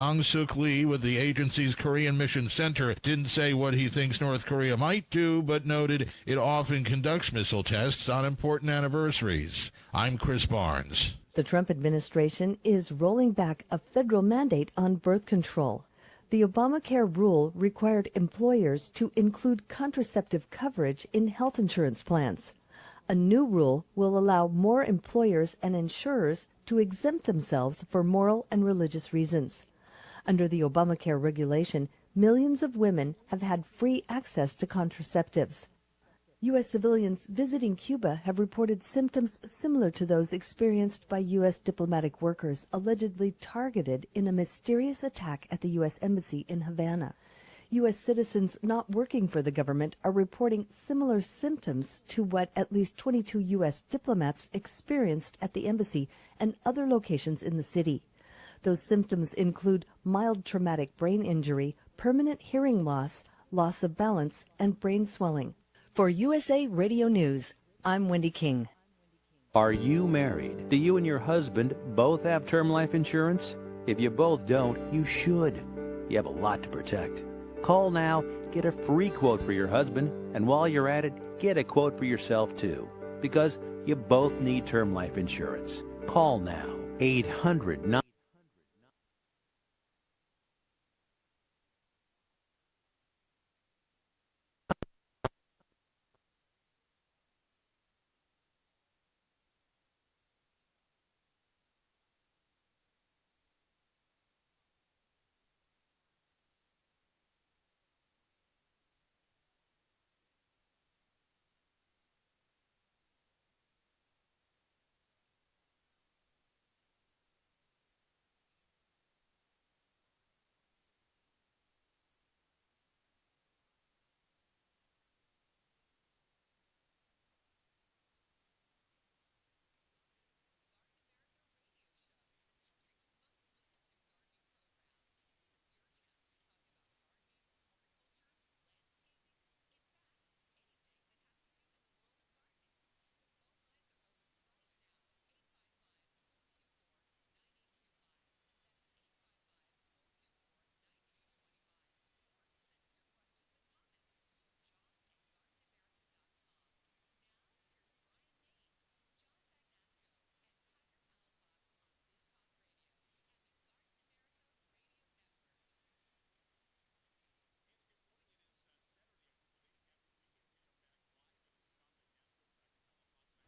Aung-Suk Lee with the agency's Korean Mission Center didn't say what he thinks North Korea might do, but noted it often conducts missile tests on important anniversaries. I'm Chris Barnes. The Trump administration is rolling back a federal mandate on birth control. The Obamacare rule required employers to include contraceptive coverage in health insurance plans. A new rule will allow more employers and insurers to exempt themselves for moral and religious reasons. Under the Obamacare regulation, millions of women have had free access to contraceptives. U.S. civilians visiting Cuba have reported symptoms similar to those experienced by U.S. diplomatic workers allegedly targeted in a mysterious attack at the U.S. Embassy in Havana. U.S. citizens not working for the government are reporting similar symptoms to what at least 22 U.S. diplomats experienced at the embassy and other locations in the city. Those symptoms include mild traumatic brain injury, permanent hearing loss, loss of balance, and brain swelling. For USA Radio News, I'm Wendy King. Are you married? Do you and your husband both have term life insurance? If you both don't, you should. You have a lot to protect. Call now, get a free quote for your husband, and while you're at it, get a quote for yourself too. Because you both need term life insurance. Call now, 800-9.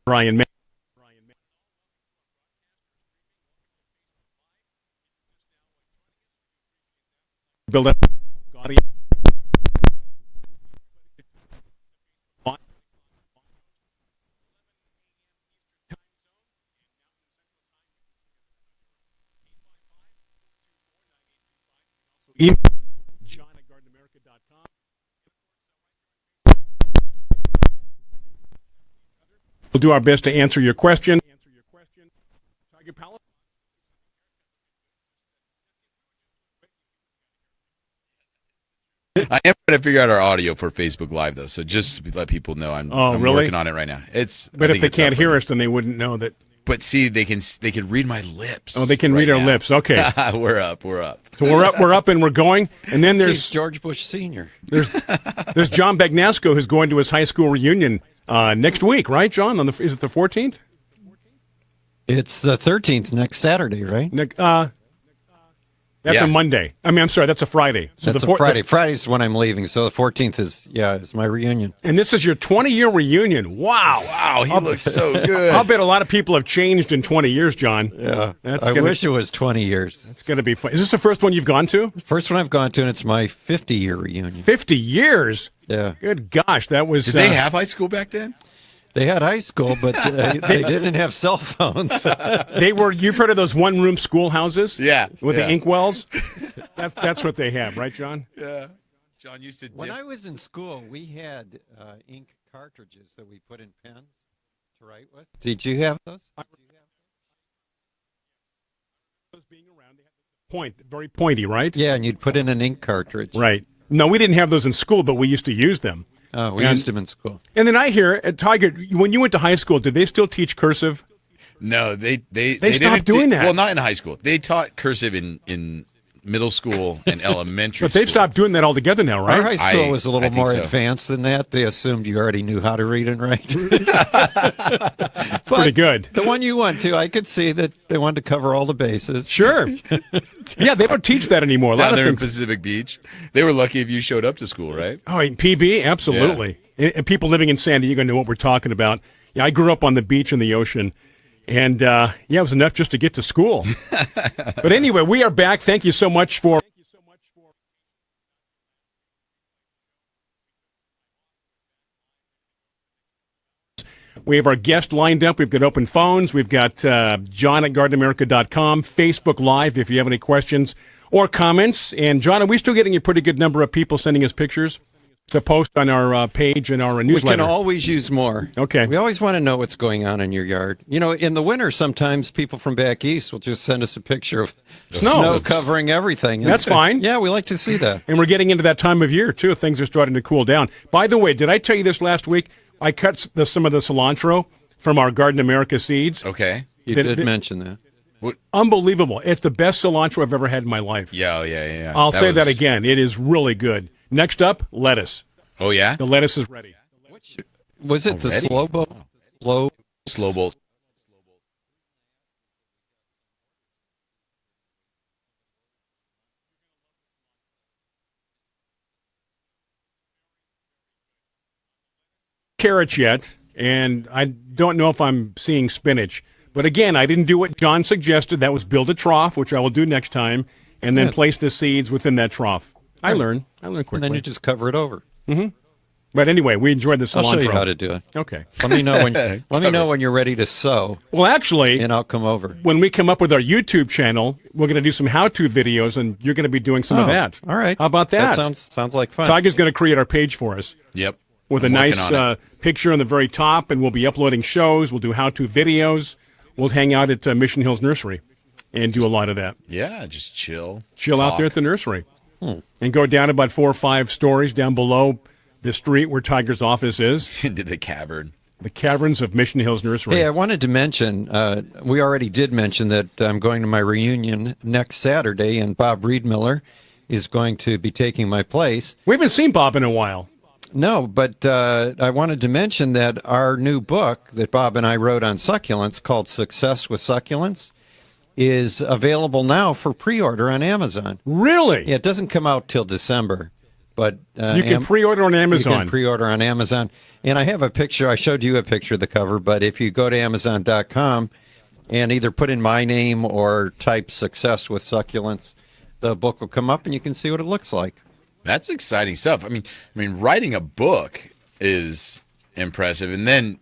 Bryan. Build up. John@gardenamerica.com. We'll do our best to answer your question. Tiger Palafox. I am trying to figure out our audio for Facebook Live, though, so just to let people know I'm really? working on it right now. But if they can't hear us, then they wouldn't know that. But see, they can read my lips. Oh, they can read our lips. Okay, we're up. So we're up, and we're going. And then there's George Bush Sr. There's John Bagnasco, who's going to his high school reunion next week, right, John? Is it the 14th? It's the 13th, next Saturday, right? That's a Monday. I'm sorry, that's a Friday. So that's a Friday. Friday's when I'm leaving, so the 14th is my reunion. And this is your 20-year reunion. Wow. Wow, he looks so good. I'll bet a lot of people have changed in 20 years, John. Yeah, I wish it was 20 years. It's going to be fun. Is this the first one you've gone to? First one I've gone to, and it's my 50-year reunion. 50 years? Yeah. Good gosh, that was... Did they have high school back then? They had high school, but they didn't have cell phones. You've heard of those one-room schoolhouses? Yeah. With the inkwells? That's what they have, right, John? Yeah. John used to When I was in school, we had ink cartridges that we put in pens to write with. Did you have those? Being around, they had very pointy, right? Yeah, and you'd put in an ink cartridge. Right. No, we didn't have those in school, but we used to use them. Oh, we used them in school. And then I hear, Tiger, when you went to high school, did they still teach cursive? No, they stopped doing that. Well, not in high school. They taught cursive in middle school and elementary But they've school. stopped doing that altogether now, Our high right? school I was a little think more so. advanced than that. They assumed you already knew how to read and write. Pretty good. The one you went to, I could see that they wanted to cover all the bases. Sure. Yeah, they don't teach that anymore. A lot Down of there in things. Pacific Beach. They were lucky if you showed up to school, right? Oh, in PB, absolutely. And people living in San Diego know what we're talking about. Yeah, I grew up on the beach and the ocean, and yeah, it was enough just to get to school. But anyway, we are back. Thank you so much for. We have our guest lined up. We've got open phones. We've got John at GardenAmerica.com, Facebook Live if you have any questions or comments. And, John, are we still getting a pretty good number of people sending us pictures to post on our page and our We newsletter? can always use more. Okay. We always want to know what's going on in your yard. You know, in the winter, sometimes people from back east will just send us a picture of snow covering everything. That's fine. Yeah, we like to see that. And we're getting into that time of year, too. Things are starting to cool down. By the way, did I tell you this last week? I cut some of the cilantro from our Garden America seeds. Okay. You did mention that. Unbelievable. It's the best cilantro I've ever had in my life. Yeah. I'll say that again. It is really good. Next up, lettuce. Oh, yeah? The lettuce is ready. Was it the Slow bolt. Carrots yet, and I don't know if I'm seeing spinach. But again, I didn't do what John suggested. That was build a trough, which I will do next time, and then place the seeds within that trough. I learn quickly. And then you just cover it over. But anyway, we enjoyed the cilantro. I'll show you how to do it. Okay. Let me know when. Let me know when you're ready to sow, Well, actually, and I'll come over. when we come up with our YouTube channel, we're going to do some how-to videos, and you're going to be doing some of that. All right. How about that? That sounds like fun. Tiger's going to create our page for us Yep. with I'm a working nice on it. picture on the very top, and we'll be uploading shows. We'll do how-to videos. We'll hang out at Mission Hills Nursery and do a lot of that. Yeah, just chill. Chill out there at the nursery. And go down about 4 or 5 stories down below the street where Tiger's office is, Into the cavern. the caverns of Mission Hills Nursery. Hey, I wanted to mention, we already did mention that I'm going to my reunion next Saturday, and Bob Reedmiller is going to be taking my place. We haven't seen Bob in a while. No, but I wanted to mention that our new book that Bob and I wrote on succulents called Success with Succulents is available now for pre-order on Amazon. Really? Yeah, it doesn't come out till December, but You can pre-order on you Amazon. can pre-order on Amazon. And I have a picture. I showed you a picture of the cover, but if you go to Amazon.com and either put in my name or type Success with Succulents, the book will come up and you can see what it looks like. That's exciting stuff. I mean, writing a book is impressive, and then,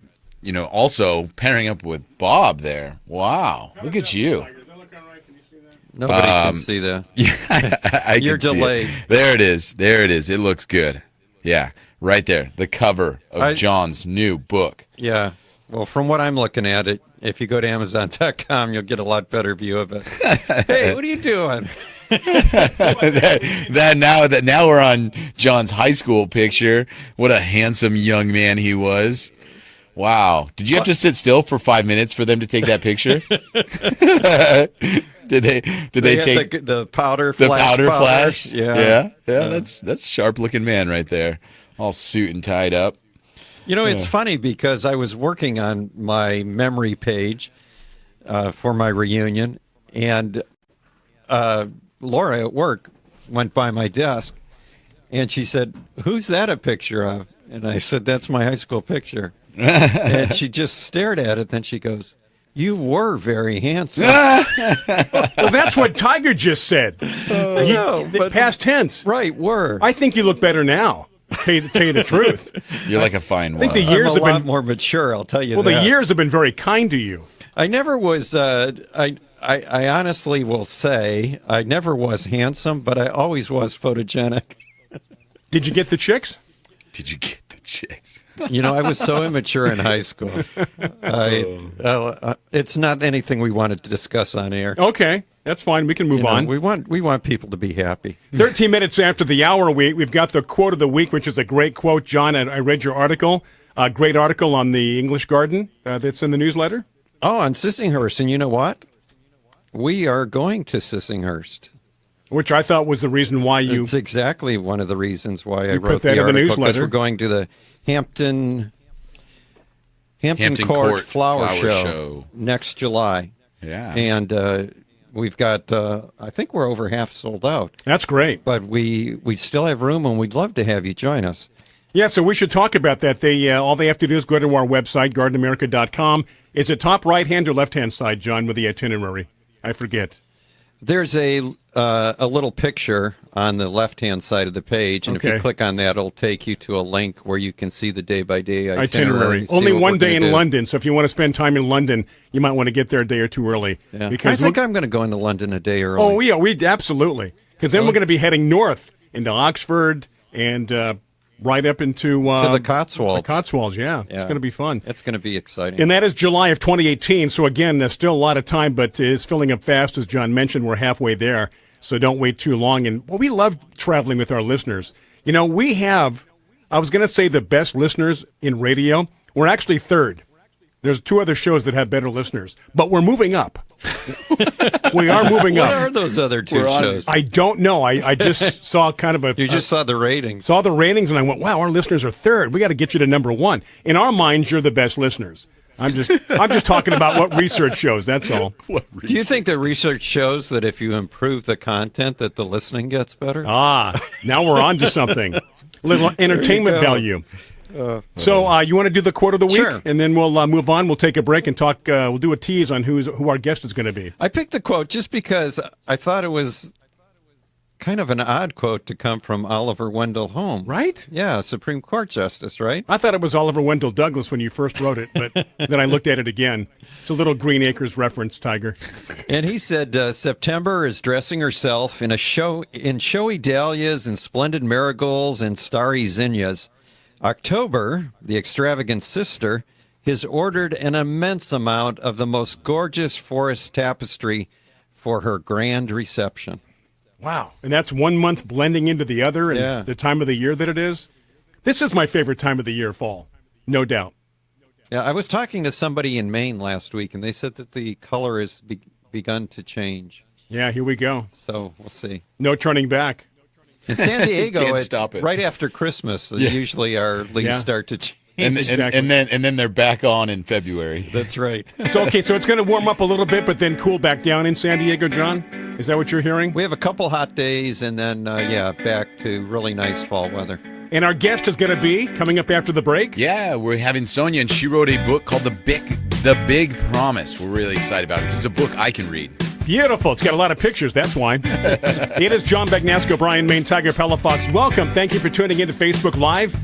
also pairing up with Bob there. Wow, look at you. Nobody can see that. I You're can see it. delayed. There it is. There it is. It looks good. Yeah, right there. The cover of John's new book. Yeah. Well, from what I'm looking at it, if you go to Amazon.com, you'll get a lot better view of it. Hey, what are you doing? Now we're on John's high school picture. What a handsome young man he was. Wow. Did you have to sit still for 5 minutes for them to take that picture? Did they take the powder the flash? powder flash? Yeah. That's a sharp looking man right there. All suit and tied up. It's funny because I was working on my memory page for my reunion, and Laura at work went by my desk, and she said, "Who's that a picture of?" And I said, "That's my high school picture." And she just stared at it. Then she goes, "You were very handsome." Well, that's what Tiger just said. but Past tense. right, were. I think you look better now, tell you the truth. You're like a fine I think wine. the years I'm a have lot been more mature, I'll tell you well. that. The years have been very kind to you. I never was. I honestly will say I never was handsome, but I always was photogenic. Did you get the chicks? Did you get the chicks? I was so immature in high school. It's not anything we wanted to discuss on air. Okay, that's fine. We can move on. We want people to be happy. 13 minutes after the hour, we've got the quote of the week, which is a great quote. John, I read your article, a great article on the English garden that's in the newsletter. Oh, on Sissinghurst, and you know what? We are going to Sissinghurst. Which I thought was the reason why you... It's exactly one of the reasons why I You put wrote that the in the article, because newsletter. we're going to the Hampton Hampton Court Court Flower Flower Show Show. next July. Yeah. And we've got, I think we're over half sold out. That's great. But we still have room, and we'd love to have you join us. Yeah, so we should talk about that. All they have to do is go to our website, gardenamerica.com. Is it top right-hand or left-hand side, John, with the itinerary? I forget. There's a little picture on the left-hand side of the page, and if Okay. you click on that, it'll take you to a link where you can see the day-by-day itinerary. see Only what one we're day gonna in do. London, so if you want to spend time in London, you might want to get there a day or two early. Yeah. Because I think I'm going to go into London a day early. Oh, yeah, we absolutely. Because then we're going to be heading north into Oxford and right up into... to the Cotswolds. The Cotswolds, yeah. It's going to be fun. It's going to be exciting. And that is July of 2018. So, again, there's still a lot of time, but it's filling up fast. As John mentioned, we're halfway there. So don't wait too long. And we love traveling with our listeners. You know, we have, I was going to say the best listeners in radio. We're actually third. There's 2 other shows that have better listeners. But we're moving up. We are moving What up. are those other 2 shows? I don't know. I just saw kind of a... You just saw the ratings. Saw the ratings, and I went, wow, our listeners are third. We got to get you to number 1. In our minds, you're the best listeners. I'm just talking about what research shows, that's all. Do you think the research shows that if you improve the content that the listening gets better? Ah, now we're on to something. A little entertainment value. So you want to do the quote of the week? Sure. And then we'll move on. We'll take a break and talk. We'll do a tease on who our guest is going to be. I picked the quote just because I thought it was kind of an odd quote to come from Oliver Wendell Holmes. Right? Yeah, Supreme Court Justice, right? I thought it was Oliver Wendell Douglas when you first wrote it, but then I looked at it again. It's a little Green Acres reference, Tiger. And he said, September is dressing herself in showy dahlias and splendid marigolds and starry zinnias. October, the extravagant sister, has ordered an immense amount of the most gorgeous forest tapestry for her grand reception. Wow. And that's 1 month blending into the other and Yeah. the time of the year that it is. This is my favorite time of the year, fall. No doubt. Yeah, I was talking to somebody in Maine last week, and they said that the color has begun to change. Yeah, here we go. So we'll see. No turning back. In San Diego, Can't stop it. right after Christmas, Yeah. usually our leaves Yeah. start to change. Exactly. and then they're back on in February. That's right. So it's going to warm up a little bit, but then cool back down in San Diego, John? Is that what you're hearing? We have a couple hot days, and then, back to really nice fall weather. And our guest is going to be coming up after the break. Yeah, we're having Sonia, and she wrote a book called The Big Promise. We're really excited about it because it's a book I can read. Beautiful. It's got a lot of pictures. That's why. It is John Bagnasco, Bryan, Maine Tiger, Palafox. Welcome. Thank you for tuning in to Facebook Live.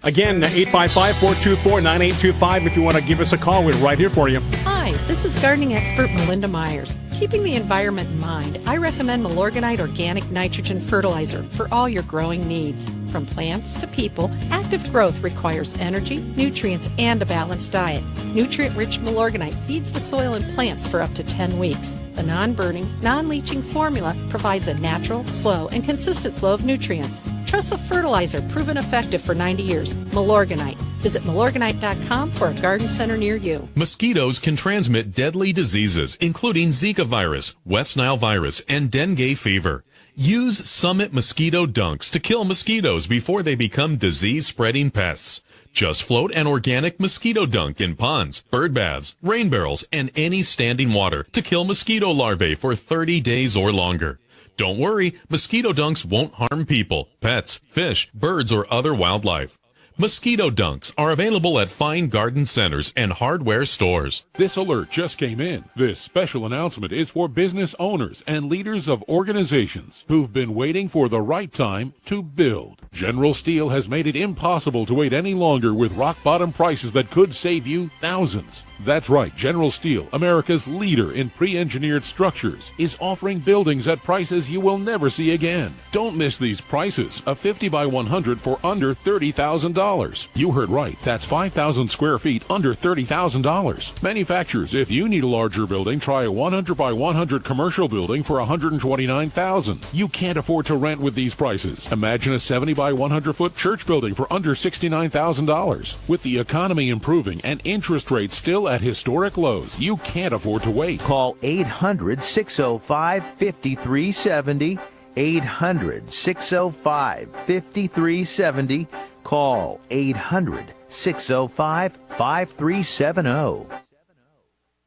Again, 855-424-9825. If you want to give us a call, we're right here for you. Hi, this is gardening expert Melinda Myers. Keeping the environment in mind, I recommend Milorganite Organic Nitrogen Fertilizer for all your growing needs. From plants to people, active growth requires energy, nutrients, and a balanced diet. Nutrient-rich Milorganite feeds the soil and plants for up to 10 weeks. The non-burning, non-leaching formula provides a natural, slow, and consistent flow of nutrients. Trust the fertilizer proven effective for 90 years. Milorganite. Visit Milorganite.com for a garden center near you. Mosquitoes can transmit deadly diseases, including Zika virus, West Nile virus, and dengue fever. Use Summit Mosquito Dunks to kill mosquitoes before they become disease-spreading pests. Just float an organic mosquito dunk in ponds, bird baths, rain barrels, and any standing water to kill mosquito larvae for 30 days or longer. Don't worry, mosquito dunks won't harm people, pets, fish, birds, or other wildlife. Mosquito dunks are available at fine garden centers and hardware stores. This alert just came in. This special announcement is for business owners and leaders of organizations who've been waiting for the right time to build. General Steel has made it impossible to wait any longer with rock-bottom prices that could save you thousands. That's right, General Steel, America's leader in pre-engineered structures, is offering buildings at prices you will never see again. Don't miss these prices. A 50 by 100 for under $30,000. You heard right. That's 5,000 square feet under $30,000. Manufacturers, if you need a larger building, try a 100 by 100 commercial building for $129,000. You can't afford to rent with these prices. Imagine a 70 by 100 foot church building for under $69,000. With the economy improving and interest rates still at historic lows, you can't afford to wait. Call 800-605-5370. 800-605-5370. Call 800-605-5370.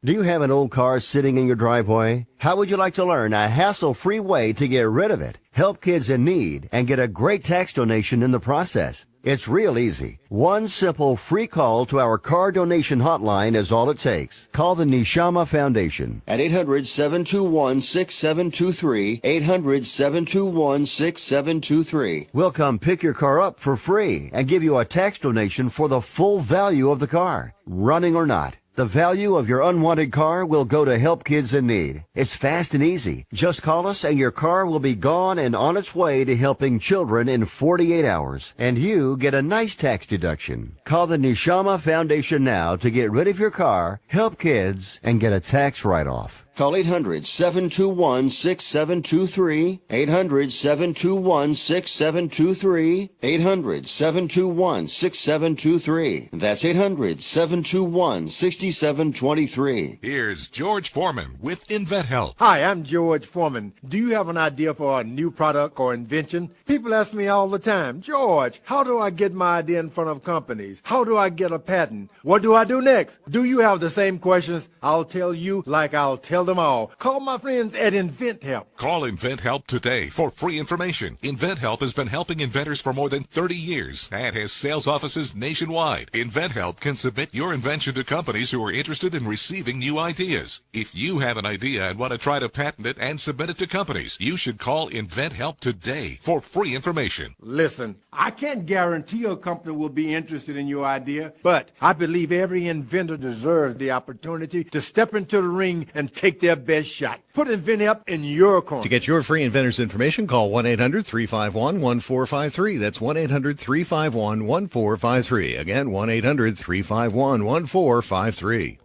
Do you have an old car sitting in your driveway? How would you like to learn a hassle-free way to get rid of it, help kids in need, and get a great tax donation in the process? It's real easy. One simple free call to our car donation hotline is all it takes. Call the Nishama Foundation at 800-721-6723, 800-721-6723. We'll come pick your car up for free and give you a tax donation for the full value of the car, running or not. The value of your unwanted car will go to help kids in need. It's fast and easy. Just call us and your car will be gone and on its way to helping children in 48 hours. And you get a nice tax deduction. Call the Nishama Foundation now to get rid of your car, help kids, and get a tax write-off. Call 800-721-6723, 800-721-6723, 800-721-6723. That's 800-721-6723. Here's George Foreman with InventHelp. Hi, I'm George Foreman. Do you have an idea for a new product or invention? People ask me all the time, George, how do I get my idea in front of companies? How do I get a patent? What do I do next? Do you have the same questions? I'll tell you like I'll tell them all. Call my friends at InventHelp. Call InventHelp today for free information. InventHelp has been helping inventors for more than 30 years and has sales offices nationwide. InventHelp can submit your invention to companies who are interested in receiving new ideas. If you have an idea and want to try to patent it and submit it to companies, you should call InventHelp today for free information. Listen, I can't guarantee a company will be interested in your idea, but I believe every inventor deserves the opportunity to step into the ring and take their best shot. Put InventHelp in your corner. To get your free inventor's information, call 1-800-351-1453. That's 1-800-351-1453. Again, 1-800-351-1453.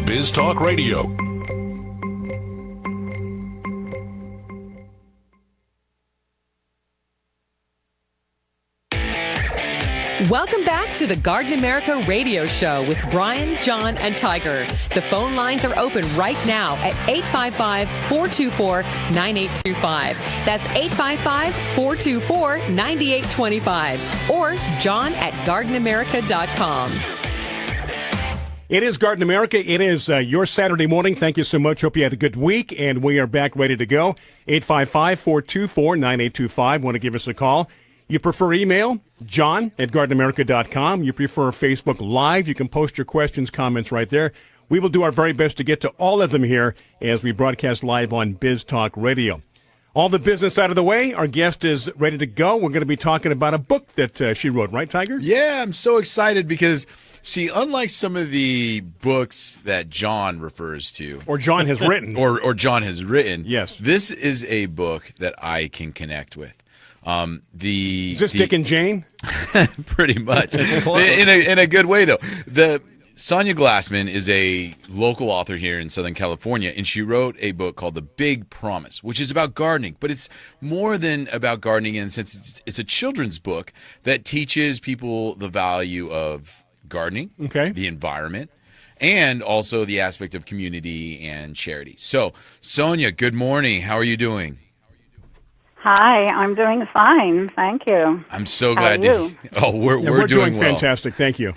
Biz Talk Radio. Welcome back to the Garden America radio show with Bryan, John, and Tiger. The phone lines are open right now at 855-424-9825. That's 855-424-9825. Or John at gardenamerica.com. It is Garden America. It is your Saturday morning. Thank you so much. Hope you had a good week, and we are back ready to go. 855-424-9825. Want to give us a call? You prefer email? John at gardenamerica.com. You prefer Facebook Live? You can post your questions, comments right there. We will do our very best to get to all of them here as we broadcast live on Biz Talk Radio. All the business out of the way, our guest is ready to go. We're going to be talking about a book that she wrote, right, Tiger? Yeah, I'm so excited because, see, unlike some of the books that John refers to. Or John has written. or John has written. Yes. This is a book that I can connect with. Is this Dick and Jane? Pretty much. in a good way, though. Sonia Glassman is a local author here in Southern California, and she wrote a book called The Big Promise, which is about gardening. But it's more than about gardening in the sense it's a children's book that teaches people the value of gardening, the environment, and also the aspect of community and charity. So, Sonia, good morning. How are you doing? Hi, I'm doing fine, thank you. I'm so glad to. Oh, we're doing well. Fantastic, thank you.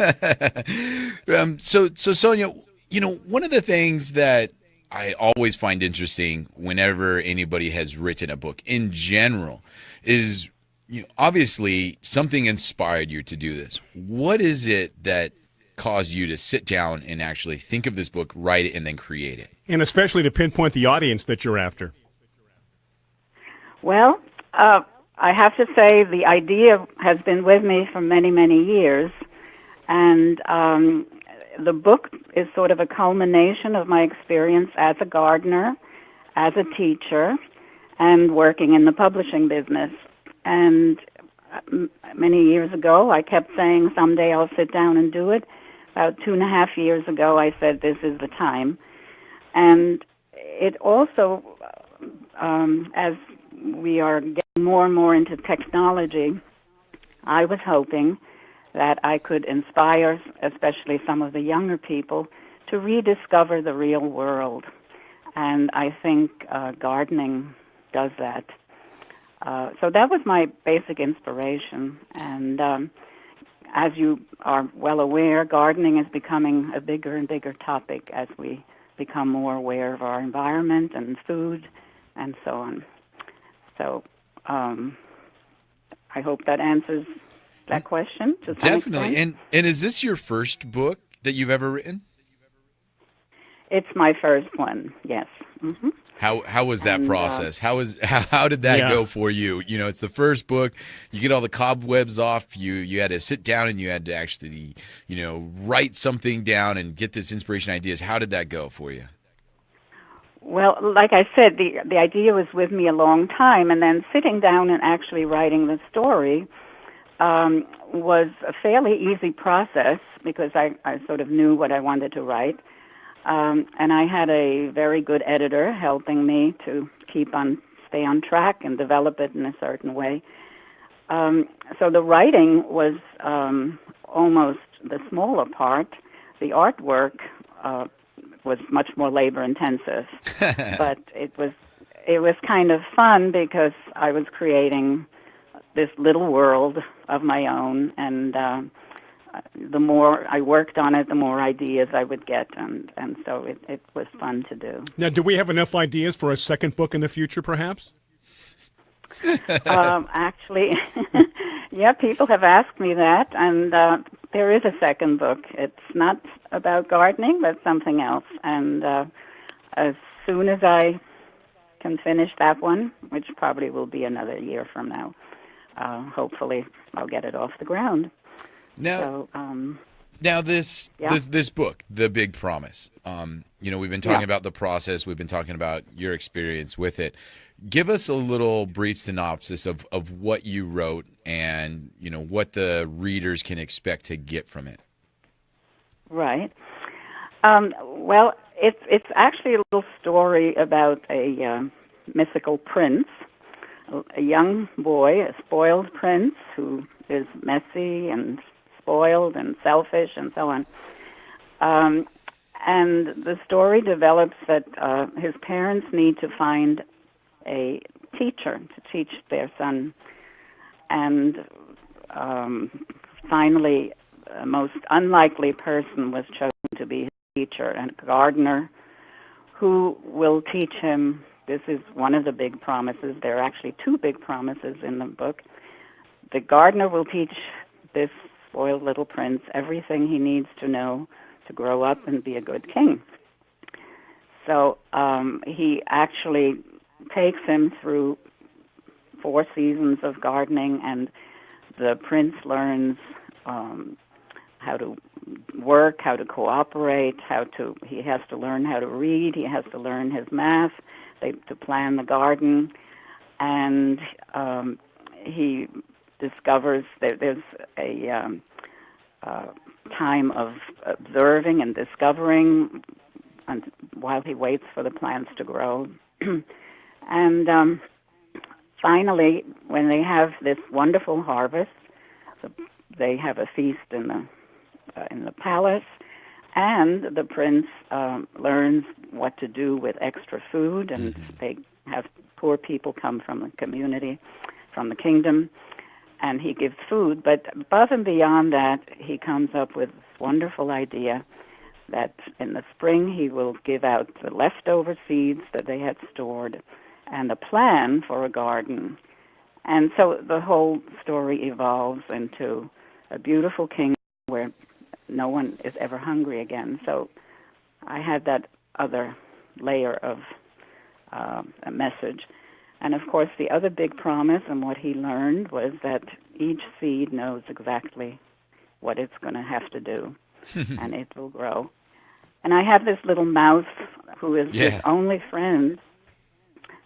So Sonia, you know, one of the things that I always find interesting whenever anybody has written a book in general is, you know, obviously something inspired you to do this. What is it that caused you to sit down and actually think of this book, write it, and then create it? And especially to pinpoint the audience that you're after. Well, I have to say the idea has been with me for many, many years, and the book is sort of a culmination of my experience as a gardener, as a teacher, and working in the publishing business. And many years ago, I kept saying, someday I'll sit down and do it. About 2.5 years ago, I said, this is the time. And it also, as we are getting more and more into technology, I was hoping that I could inspire, especially some of the younger people, to rediscover the real world. And I think gardening does that. So that was my basic inspiration. And as you are well aware, gardening is becoming a bigger and bigger topic as we become more aware of our environment and food and so on. So I hope that answers that question to some Definitely. extent. And is this your first book that you've ever written? It's my first one, yes. Mm-hmm. How was that process? How did that go for you? You know, it's the first book. You get all the cobwebs off. You had to sit down and you had to actually, you know, write something down and get this inspiration ideas. How did that go for you? Well, like I said, the idea was with me a long time, and then sitting down and actually writing the story was a fairly easy process because I sort of knew what I wanted to write. And I had a very good editor helping me to stay on track and develop it in a certain way. So the writing was almost the smaller part. The artwork was much more labor intensive, but it was kind of fun because I was creating this little world of my own, and the more I worked on it, the more ideas I would get, and so it was fun to do. Now, do we have enough ideas for a second book in the future, perhaps? Actually, yeah, people have asked me that, and there is a second book. It's not about gardening, but something else. And as soon as I can finish that one, which probably will be another year from now, hopefully I'll get it off the ground. Now, So, this book, The Big Promise, you know, we've been talking about the process. We've been talking about your experience with it. Give us a little brief synopsis of what you wrote and, you know, what the readers can expect to get from it. Right. Well, it's actually a little story about a mythical prince, a young boy, a spoiled prince who is messy and spoiled and selfish and so on. And the story develops that his parents need to find a teacher to teach their son. And finally, a most unlikely person was chosen to be his teacher, a gardener who will teach him. This is one of the big promises. There are actually two big promises in the book. The gardener will teach this spoiled little prince everything he needs to know to grow up and be a good king. So he actually takes him through 4 seasons of gardening, and the prince learns how to work, how to cooperate, he has to learn how to read, he has to learn his math, to plan the garden, and he discovers that there's a time of observing and discovering while he waits for the plants to grow. And finally, when they have this wonderful harvest, they have a feast in the palace, and the prince learns what to do with extra food, and they have poor people come from the community, from the kingdom, and he gives food. But above and beyond that, he comes up with this wonderful idea that in the spring he will give out the leftover seeds that they had stored and a plan for a garden. And so the whole story evolves into a beautiful kingdom where no one is ever hungry again. So I had that other layer of a message. And of course, the other big promise and what he learned was that each seed knows exactly what it's going to have to do, and it will grow. And I have this little mouse who is his only friend,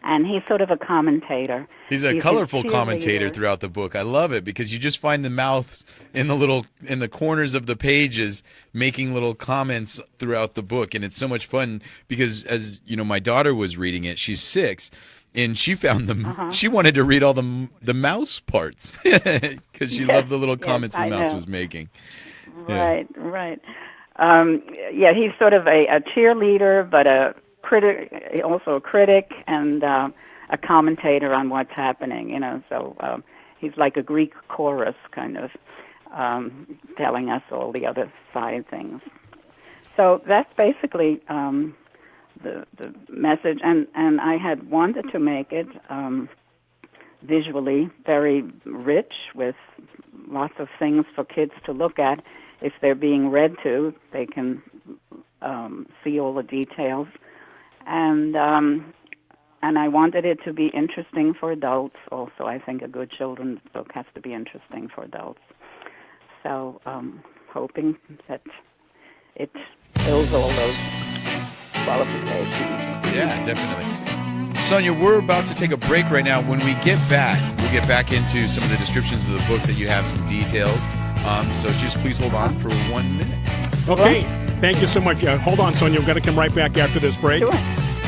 and he's sort of a commentator. He's a colorful commentator throughout the book. I love it because you just find the mouths in the corners of the pages making little comments throughout the book, and it's so much fun because, as you know, my daughter was reading it. She's 6. And she found them. She wanted to read all the mouse parts because she loved the little comments the mouse was making. Right. He's sort of a cheerleader, but a also a critic and a commentator on what's happening. So he's like a Greek chorus, kind of telling us all the other side things. So that's basically the message, and I had wanted to make it visually very rich with lots of things for kids to look at. If they're being read to, they can see all the details, and I wanted it to be interesting for adults also. I think a good children's book has to be interesting for adults. So hoping that it fills all those qualifications. Yeah, definitely. Sonia, we're about to take a break right now. When we get back, we'll get back into some of the descriptions of the book that you have, some details. So just please hold on for 1 minute. Okay. Thank you so much. Hold on, Sonia. We've got to come right back after this break. Sure.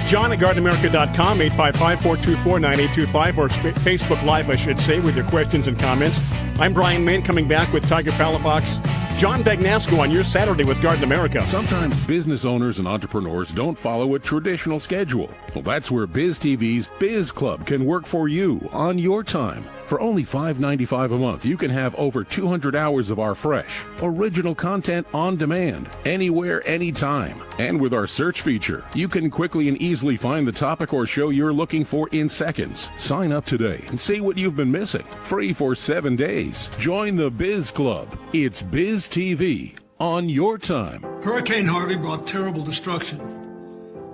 John at GardenAmerica.com, 855-424-9825, or Facebook Live, I should say, with your questions and comments. I'm Bryan Main, coming back with Tiger Palafox. John Bagnasco on your Saturday with Garden America. Sometimes business owners and entrepreneurs don't follow a traditional schedule. Well, that's where Biz TV's Biz Club can work for you on your time. For only $5.95 a month, you can have over 200 hours of our fresh, original content on demand, anywhere, anytime. And with our search feature, you can quickly and easily find the topic or show you're looking for in seconds. Sign up today and see what you've been missing. Free for 7 days. Join the Biz Club. It's Biz TV on your time. Hurricane Harvey brought terrible destruction,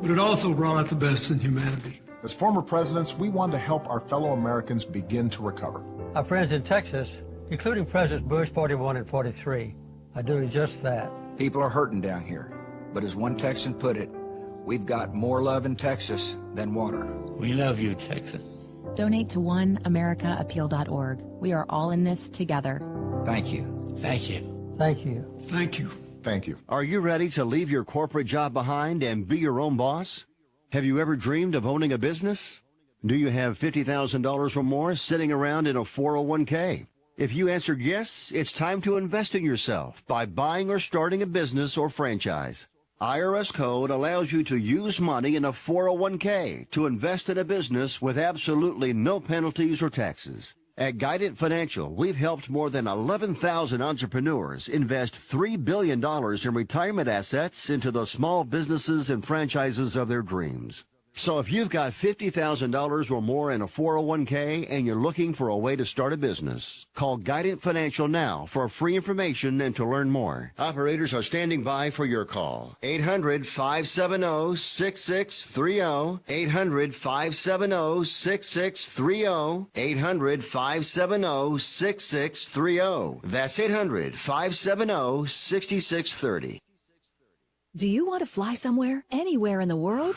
but it also brought out the best in humanity. As former presidents, we want to help our fellow Americans begin to recover. Our friends in Texas, including Presidents Bush 41 and 43, are doing just that. People are hurting down here, but as one Texan put it, we've got more love in Texas than water. We love you, Texas. Donate to oneamericaappeal.org. We are all in this together. Thank you. Thank you. Thank you. Thank you. Thank you. Are you ready to leave your corporate job behind and be your own boss? Have you ever dreamed of owning a business? Do you have $50,000 or more sitting around in a 401k? If you answered yes, it's time to invest in yourself by buying or starting a business or franchise. IRS code allows you to use money in a 401k to invest in a business with absolutely no penalties or taxes. At Guidant Financial, we've helped more than 11,000 entrepreneurs invest $3 billion in retirement assets into the small businesses and franchises of their dreams. So if you've got $50,000 or more in a 401k and you're looking for a way to start a business, call Guidant Financial now for free information and to learn more. Operators are standing by for your call. 800-570-6630. 800-570-6630. 800-570-6630. That's 800-570-6630. Do you want to fly somewhere, anywhere in the world?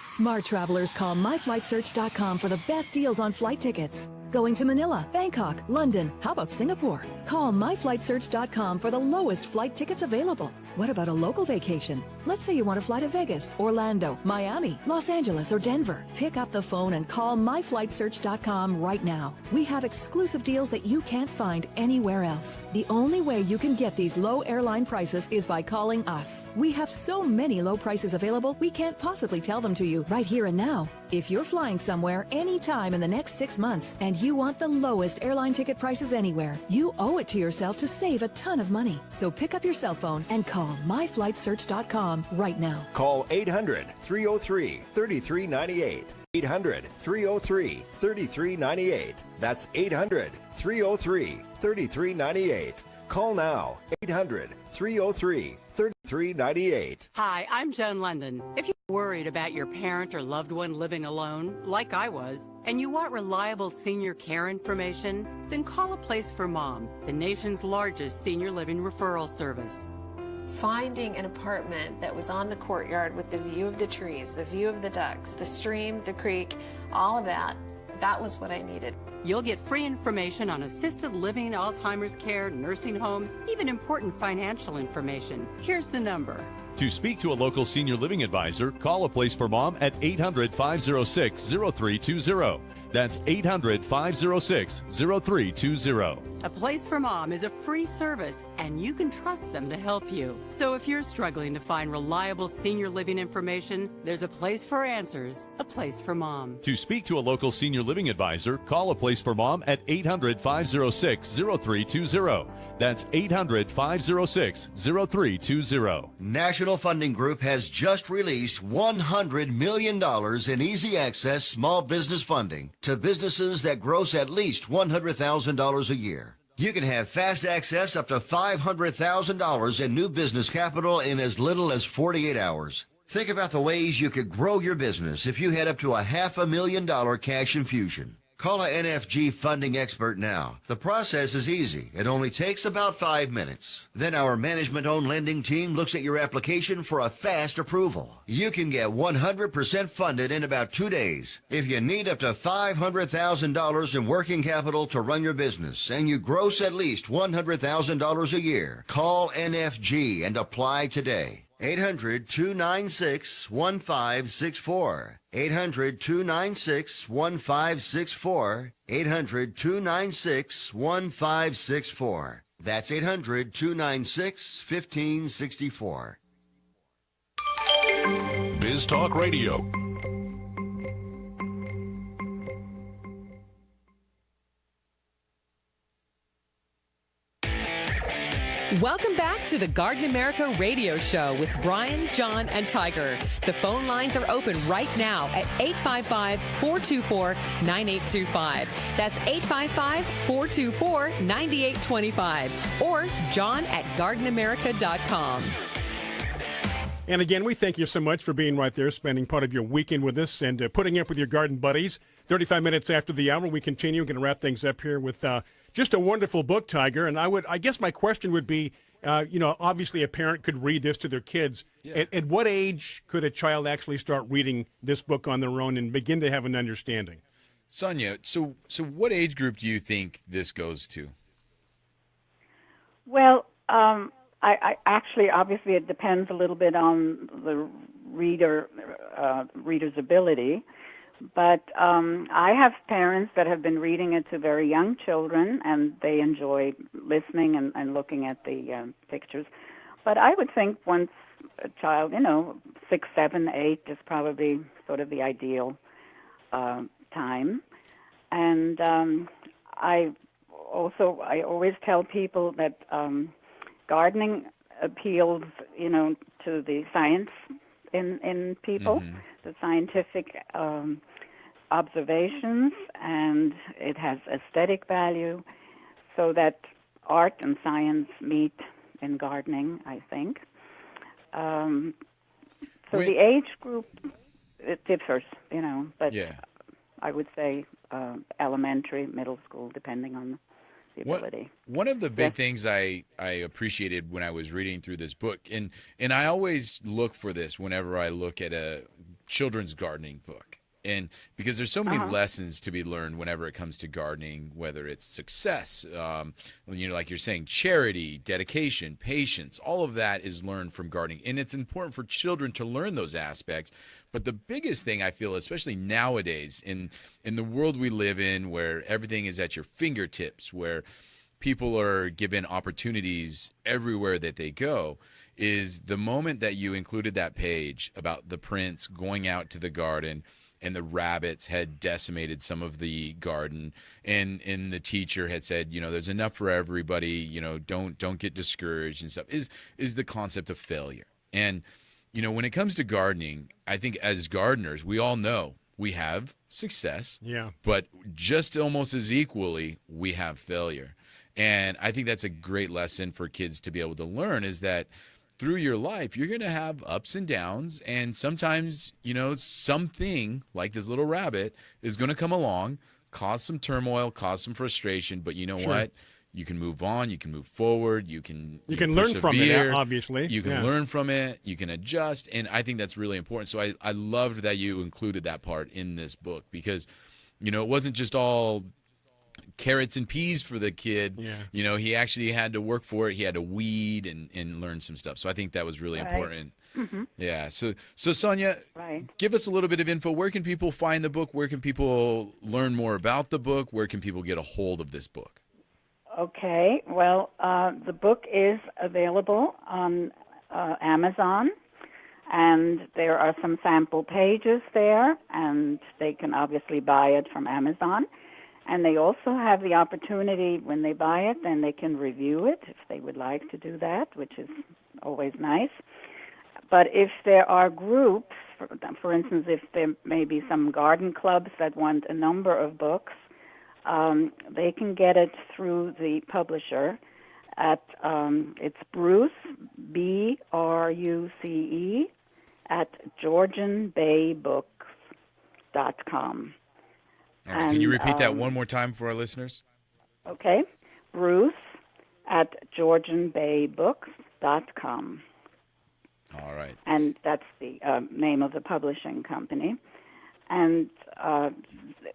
Smart travelers call myflightsearch.com for the best deals on flight tickets. Going to Manila, Bangkok, London, how about Singapore? Call myflightsearch.com for the lowest flight tickets available. What about a local vacation? Let's say you want to fly to Vegas, Orlando, Miami, Los Angeles, or Denver. Pick up the phone and call myflightsearch.com right now. We have exclusive deals that you can't find anywhere else. The only way you can get these low airline prices is by calling us. We have so many low prices available, we can't possibly tell them to you right here and now. If you're flying somewhere anytime in the next 6 months and you want the lowest airline ticket prices anywhere, you owe it to yourself to save a ton of money. So pick up your cell phone and call myflightsearch.com right now. Call 800-303-3398. 800-303-3398. That's 800-303-3398. Call now. 800-303-3398. Hi, I'm Joan London. If you're worried about your parent or loved one living alone, like I was, and you want reliable senior care information, then call A Place for Mom, the nation's largest senior living referral service. Finding an apartment that was on the courtyard with the view of the trees, the view of the ducks, the stream, the creek, all of that, that was what I needed. You'll get free information on assisted living, Alzheimer's care, nursing homes, even important financial information. Here's the number, To speak to a local senior living advisor, call A Place for Mom at 800-506-0320. That's 800-506-0320. A Place for Mom is a free service, and you can trust them to help you. So if you're struggling to find reliable senior living information, there's a place for answers, A Place for Mom. To speak to a local senior living advisor, call A Place for Mom at 800-506-0320. That's 800-506-0320. National Funding Group has just released $100 million in easy access small business funding to businesses that gross at least $100,000 a year. You can have fast access up to $500,000 in new business capital in as little as 48 hours. Think about the ways you could grow your business if you had up to a $500,000 cash infusion. Call a NFG funding expert now. The process is easy. It only takes about 5 minutes. Then our management-owned lending team looks at your application for a fast approval. You can get 100% funded in about 2 days. If you need up to $500,000 in working capital to run your business and you gross at least $100,000 a year, call NFG and apply today. 800-296-1564. 800-296-1564. 800-296-1564. That's 800-296-1564. Biz Talk Radio. Welcome back to the Garden America Radio Show with Bryan, John, and Tiger. The phone lines are open right now at 855-424-9825. That's 855-424-9825. Or john@gardenamerica.com. And again, we thank you so much for being right there, spending part of your weekend with us and putting up with your garden buddies. 35 minutes after the hour, we continue. We're going to wrap things up here with just a wonderful book, Tiger. And I guess my question would be, obviously a parent could read this to their kids. Yeah. At what age could a child actually start reading this book on their own and begin to have an understanding? Sonia, so what age group do you think this goes to? Well, I actually, obviously, it depends a little bit on the reader's ability. But I have parents that have been reading it to very young children, and they enjoy listening and looking at the pictures. But I would think once a child, 6, 7, 8 is probably sort of the ideal time. And I always tell people that gardening appeals, to the science in people, the scientific observations, and it has aesthetic value, so that art and science meet in gardening, I think. The age group, it differs, but yeah. I would say elementary, middle school, depending on the ability. One of the big things I appreciated when I was reading through this book, and I always look for this whenever I look at a children's gardening book, and because there's so many lessons to be learned whenever it comes to gardening, whether it's success, like you're saying, charity, dedication, patience, all of that is learned from gardening, and it's important for children to learn those aspects. But the biggest thing I feel, especially nowadays in the world we live in, where everything is at your fingertips, where people are given opportunities everywhere that they go, is the moment that you included that page about the prince going out to the garden and the rabbits had decimated some of the garden, and the teacher had said, there's enough for everybody, don't get discouraged and stuff, is the concept of failure. And when it comes to gardening, I think as gardeners, we all know we have success, but just almost as equally, we have failure. And I think that's a great lesson for kids to be able to learn, is that through your life, you're going to have ups and downs. And sometimes, something like this little rabbit is going to come along, cause some turmoil, cause some frustration. But you know what? You can move on. You can move forward. You can learn from it, obviously. You can learn from it. You can adjust. And I think that's really important. So I loved that you included that part in this book, because, it wasn't just all carrots and peas for the kid. He actually had to work for it. He had to weed and learn some stuff. So I think that was really important. Yeah. So Sonia, Right. give us a little bit of info. Where can people find the book? Where can people learn more about the book? Where can people get a hold of this book? Okay. Well, the book is available on Amazon, and there are some sample pages there, and they can obviously buy it from Amazon. And they also have the opportunity, when they buy it, then they can review it if they would like to do that, which is always nice. But if there are groups, for instance, if there may be some garden clubs that want a number of books, they can get it through the publisher at, it's Bruce, BRUCE, at GeorgianBayBooks.com. All right, can you repeat that one more time for our listeners? Okay. Bruce at GeorgianBayBooks.com. All right. And that's the name of the publishing company. And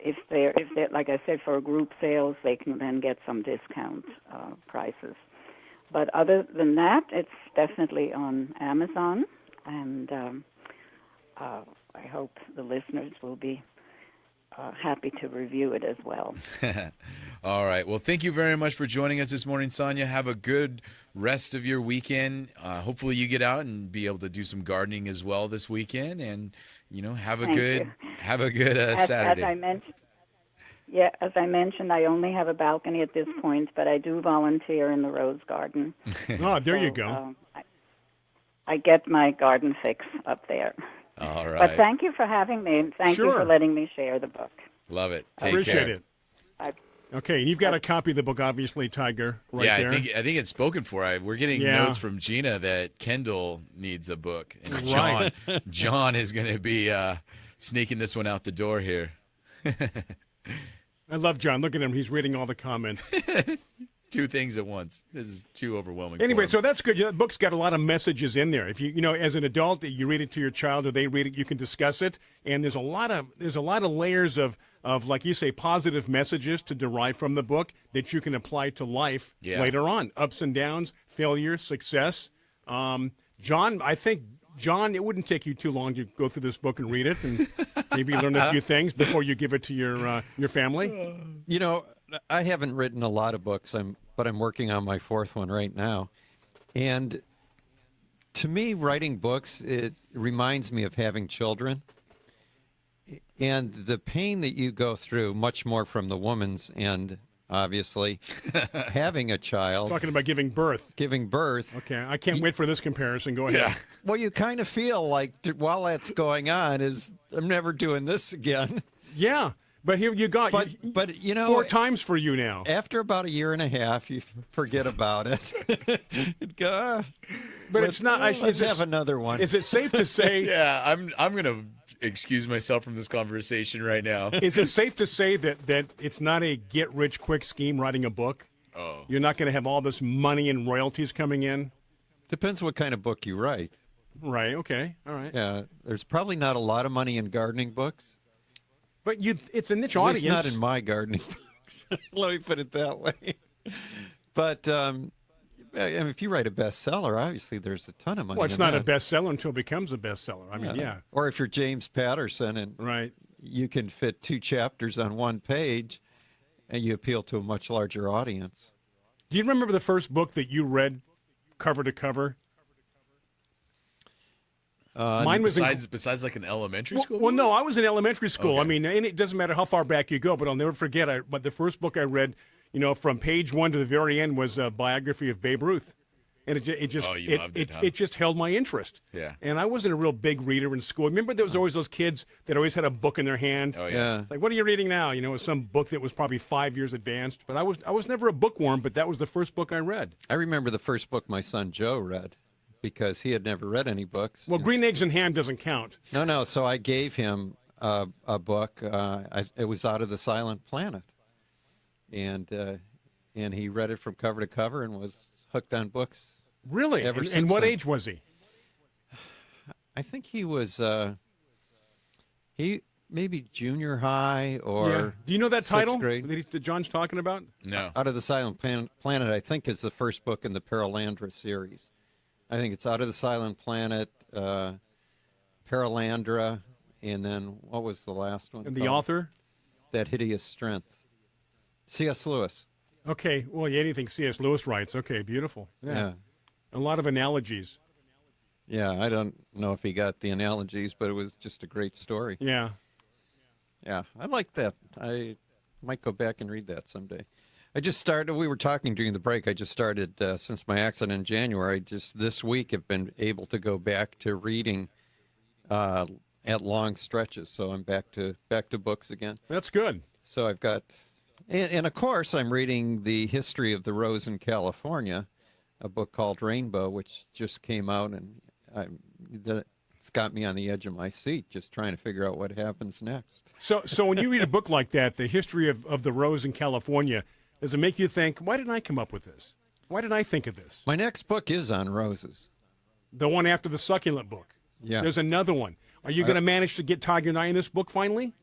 if they're, like I said, for group sales, they can then get some discount prices. But other than that, it's definitely on Amazon, and I hope the listeners will be happy to review it as well. All right. Well, thank you very much for joining us this morning, Sonia. Have a good rest of your weekend. Hopefully you get out and be able to do some gardening as well this weekend, and have a good Saturday. As I mentioned, I only have a balcony at this point, but I do volunteer in the rose garden. Oh, there you go. I get my garden fix up there. All right. But thank you for having me, and thank you for letting me share the book. Love it. Appreciate it. Bye. Okay, and you've got a copy of the book, obviously, Tiger, right there. Yeah, I think it's spoken for. We're getting notes from Gina that Kendall needs a book, and John is going to be sneaking this one out the door here. I love John. Look at him. He's reading all the comments. Two things at once. This is too overwhelming. Anyway, so that's good. The book's got a lot of messages in there. If as an adult, you read it to your child or they read it, you can discuss it. And there's a lot of layers of like you say, positive messages to derive from the book that you can apply to life later on. Ups and downs, failure, success. John, I think, it wouldn't take you too long to go through this book and read it and maybe learn a few things before you give it to your family. I haven't written a lot of books, but I'm working on my fourth one right now. And to me, writing books, it reminds me of having children. And the pain that you go through, much more from the woman's end, obviously, having a child. Talking about giving birth. Giving birth. Okay, I can't wait for this comparison. Go ahead. Yeah. Well, you kind of feel like while that's going on, I'm never doing this again. Yeah. But here you got, but 4 times for you now. After about a year and a half, you forget about it. But it's not. Let's have another one. Is it safe to say? Yeah, I'm going to excuse myself from this conversation right now. Is it safe to say that it's not a get-rich-quick scheme writing a book? Oh. You're not going to have all this money and royalties coming in? Depends what kind of book you write. Right, okay, all right. Yeah, there's probably not a lot of money in gardening books. But it's a niche audience. It's not in my gardening books. Let me put it that way. But if you write a bestseller, obviously there's a ton of money. Well, it's not a bestseller until it becomes a bestseller. I mean, yeah. Or if you're James Patterson and you can fit 2 chapters on 1 page, and you appeal to a much larger audience. Do you remember the first book that you read cover to cover? Mine was besides like an elementary school. Well, no, I was in elementary school. Okay. I mean, and it doesn't matter how far back you go, but I'll never forget. But the first book I read, from page 1 to the very end, was a biography of Babe Ruth, and it just held my interest. Yeah. And I wasn't a real big reader in school. Remember, there was always those kids that always had a book in their hand. Oh yeah. It's like, what are you reading now? It was some book that was probably 5 years advanced. But I was never a bookworm. But that was the first book I read. I remember the first book my son Joe read, because he had never read any books. Well, Green Eggs and Ham doesn't count. No. So I gave him a book. It was Out of the Silent Planet, and he read it from cover to cover and was hooked on books. Really? And what age was he? I think he was maybe junior high or. Yeah. Do you know that title grade. that John's talking about? No. Out of the Silent Planet, I think, is the first book in the Paralandra series. I think it's Out of the Silent Planet, Paralandra, and then what was the last one? And the author? That Hideous Strength. C.S. Lewis. Okay, well, anything C.S. Lewis writes. Okay, beautiful. Yeah. A lot of analogies. Yeah, I don't know if he got the analogies, but it was just a great story. Yeah. Yeah, I like that. I might go back and read that someday. I just started, we were talking during the break, I just started, since my accident in January, just this week have been able to go back to reading at long stretches. So I'm back to books again. That's good. So I've got, and of course I'm reading The History of the Rose in California, a book called Rainbow, which just came out, and it's got me on the edge of my seat just trying to figure out what happens next. So when you read a book like that, The History of the Rose in California, does it make you think, why didn't I come up with this? Why didn't I think of this? My next book is on roses. The one after the succulent book. Yeah. There's another one. Are you going to manage to get Tiger and I in this book finally?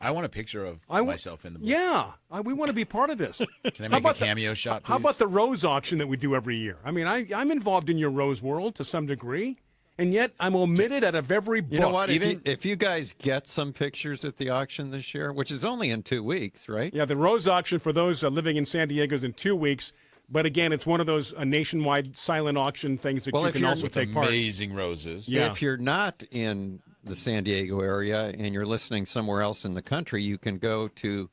I want a picture of myself in the book. Yeah, we want to be part of this. Can I make a cameo shot, please? How about the rose auction that we do every year? I mean, I'm involved in your rose world to some degree, and yet I'm omitted out of every book. You know what? If you guys get some pictures at the auction this year, which is only in 2 weeks, right? Yeah, the rose auction for those living in San Diego is in 2 weeks. But again, it's one of those nationwide silent auction things that you can also take part in. Amazing roses. Yeah. If you're not in the San Diego area and you're listening somewhere else in the country, you can go to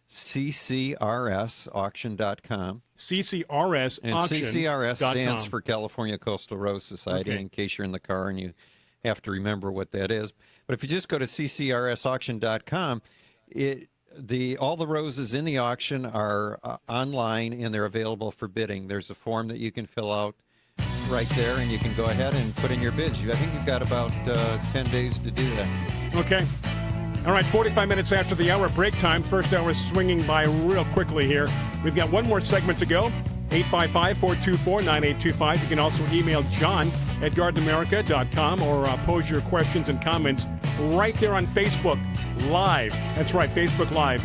ccrsauction.com. CCRS and CCRS stands for California Coastal Rose Society, in case you're in the car and you have to remember what that is. But if you just go to ccrsauction.com, all the roses in the auction are online and they're available for bidding. There's a form that you can fill out right there, and you can go ahead and put in your bids. I think you've got about 10 days to do that. Okay. All right, 45 minutes after the hour, break time. First hour is swinging by real quickly here. We've got one more segment to go. 855-424-9825. You can also email John at gardenamerica.com or pose your questions and comments right there on Facebook Live. That's right, Facebook Live.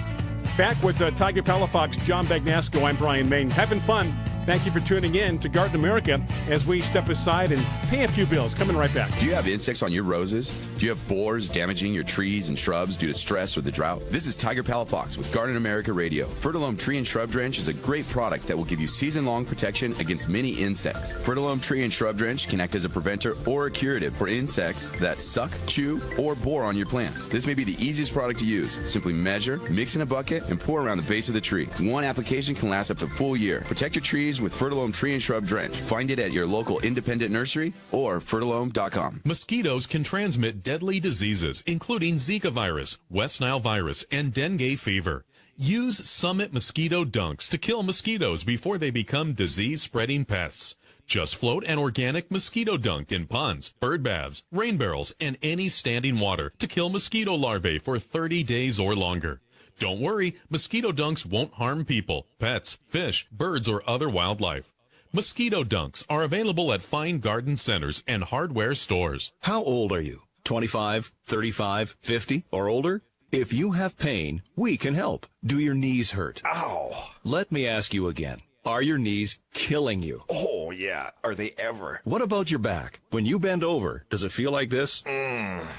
Back with Tiger Palafox, John Bagnasco. I'm Bryan Main. Having fun. Thank you for tuning in to Garden America as we step aside and pay a few bills. Coming right back. Do you have insects on your roses? Do you have borers damaging your trees and shrubs due to stress or the drought? This is Tiger Palafox with Garden America Radio. Fertilome Tree and Shrub Drench is a great product that will give you season-long protection against many insects. Fertilome Tree and Shrub Drench can act as a preventer or a curative for insects that suck, chew, or bore on your plants. This may be the easiest product to use. Simply measure, mix in a bucket, and pour around the base of the tree. One application can last up to a full year. Protect your trees with Fertilome Tree and Shrub Drench. Find it at your local independent nursery or fertilome.com. Mosquitoes can transmit deadly diseases, including Zika virus, West Nile virus, and dengue fever. Use Summit mosquito dunks to kill mosquitoes before they become disease-spreading pests. Just float an organic mosquito dunk in ponds, bird baths, rain barrels, and any standing water to kill mosquito larvae for 30 days or longer. Don't worry, mosquito dunks won't harm people, pets, fish, birds, or other wildlife. Mosquito dunks are available at fine garden centers and hardware stores. How old are you? 25, 35, 50, or older? If you have pain, we can help. Do your knees hurt? Ow! Let me ask you again. Are your knees killing you? Oh, yeah. Are they ever? What about your back? When you bend over, does it feel like this?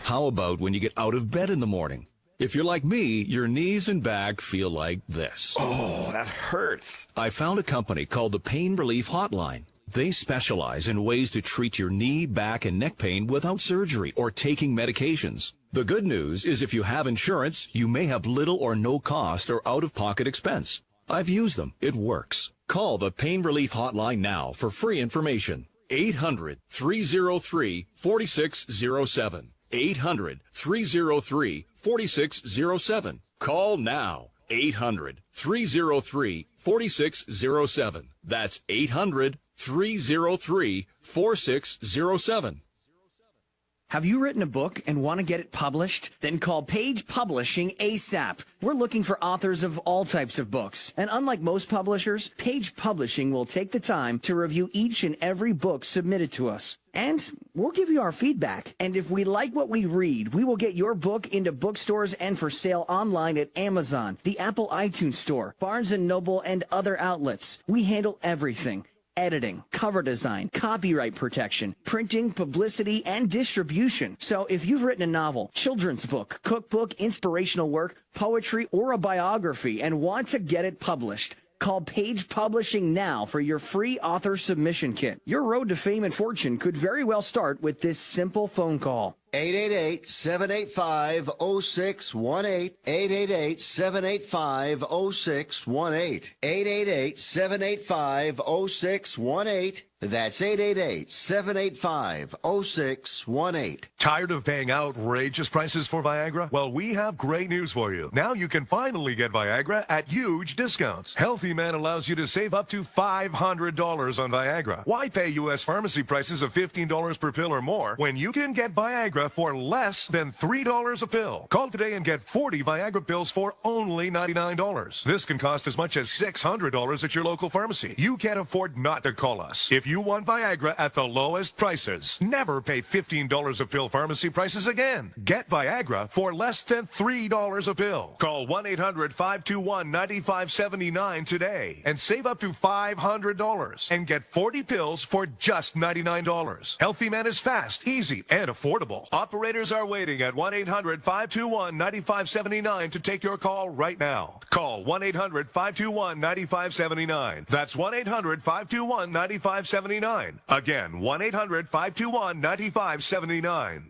How about when you get out of bed in the morning? If you're like me, your knees and back feel like this. Oh, that hurts. I found a company called the Pain Relief Hotline. They specialize in ways to treat your knee, back, and neck pain without surgery or taking medications. The good news is if you have insurance, you may have little or no cost or out-of-pocket expense. I've used them. It works. Call the Pain Relief Hotline now for free information. 800-303-4607. 800-303-4607. Call now. 800-303-4607. That's 800-303-4607. Have you written a book and want to get it published? Then call Page Publishing ASAP. We're looking for authors of all types of books. And unlike most publishers, Page Publishing will take the time to review each and every book submitted to us. And we'll give you our feedback. And if we like what we read, we will get your book into bookstores and for sale online at Amazon, the Apple iTunes Store, Barnes & Noble, and other outlets. We handle everything. editing, cover design, copyright protection, printing, publicity, and distribution. So if you've written a novel, children's book, cookbook, inspirational work, poetry, or a biography and want to get it published, call Page Publishing now for your free author submission kit. Your road to fame and fortune could very well start with this simple phone call. 888-785-0618. 888-785-0618. 888-785-0618. That's 888-785-0618. Tired of paying outrageous prices for Viagra? Well, we have great news for you. Now you can finally get Viagra at huge discounts. Healthy Man allows you to save up to $500 on Viagra. Why pay U.S. pharmacy prices of $15 per pill or more when you can get Viagra for less than $3 a pill? Call today and get 40 Viagra pills for only $99. This can cost as much as $600 at your local pharmacy. You can't afford not to call us. If you want Viagra at the lowest prices, never pay $15 a pill pharmacy prices again. Get Viagra for less than $3 a pill. Call 1-800-521-9579 today and save up to $500 and get 40 pills for just $99. Healthy Man is fast, easy, and affordable. Operators are waiting at 1-800-521-9579 to take your call right now. Call 1-800-521-9579. That's 1-800-521-9579. Again, 1-800-521-9579.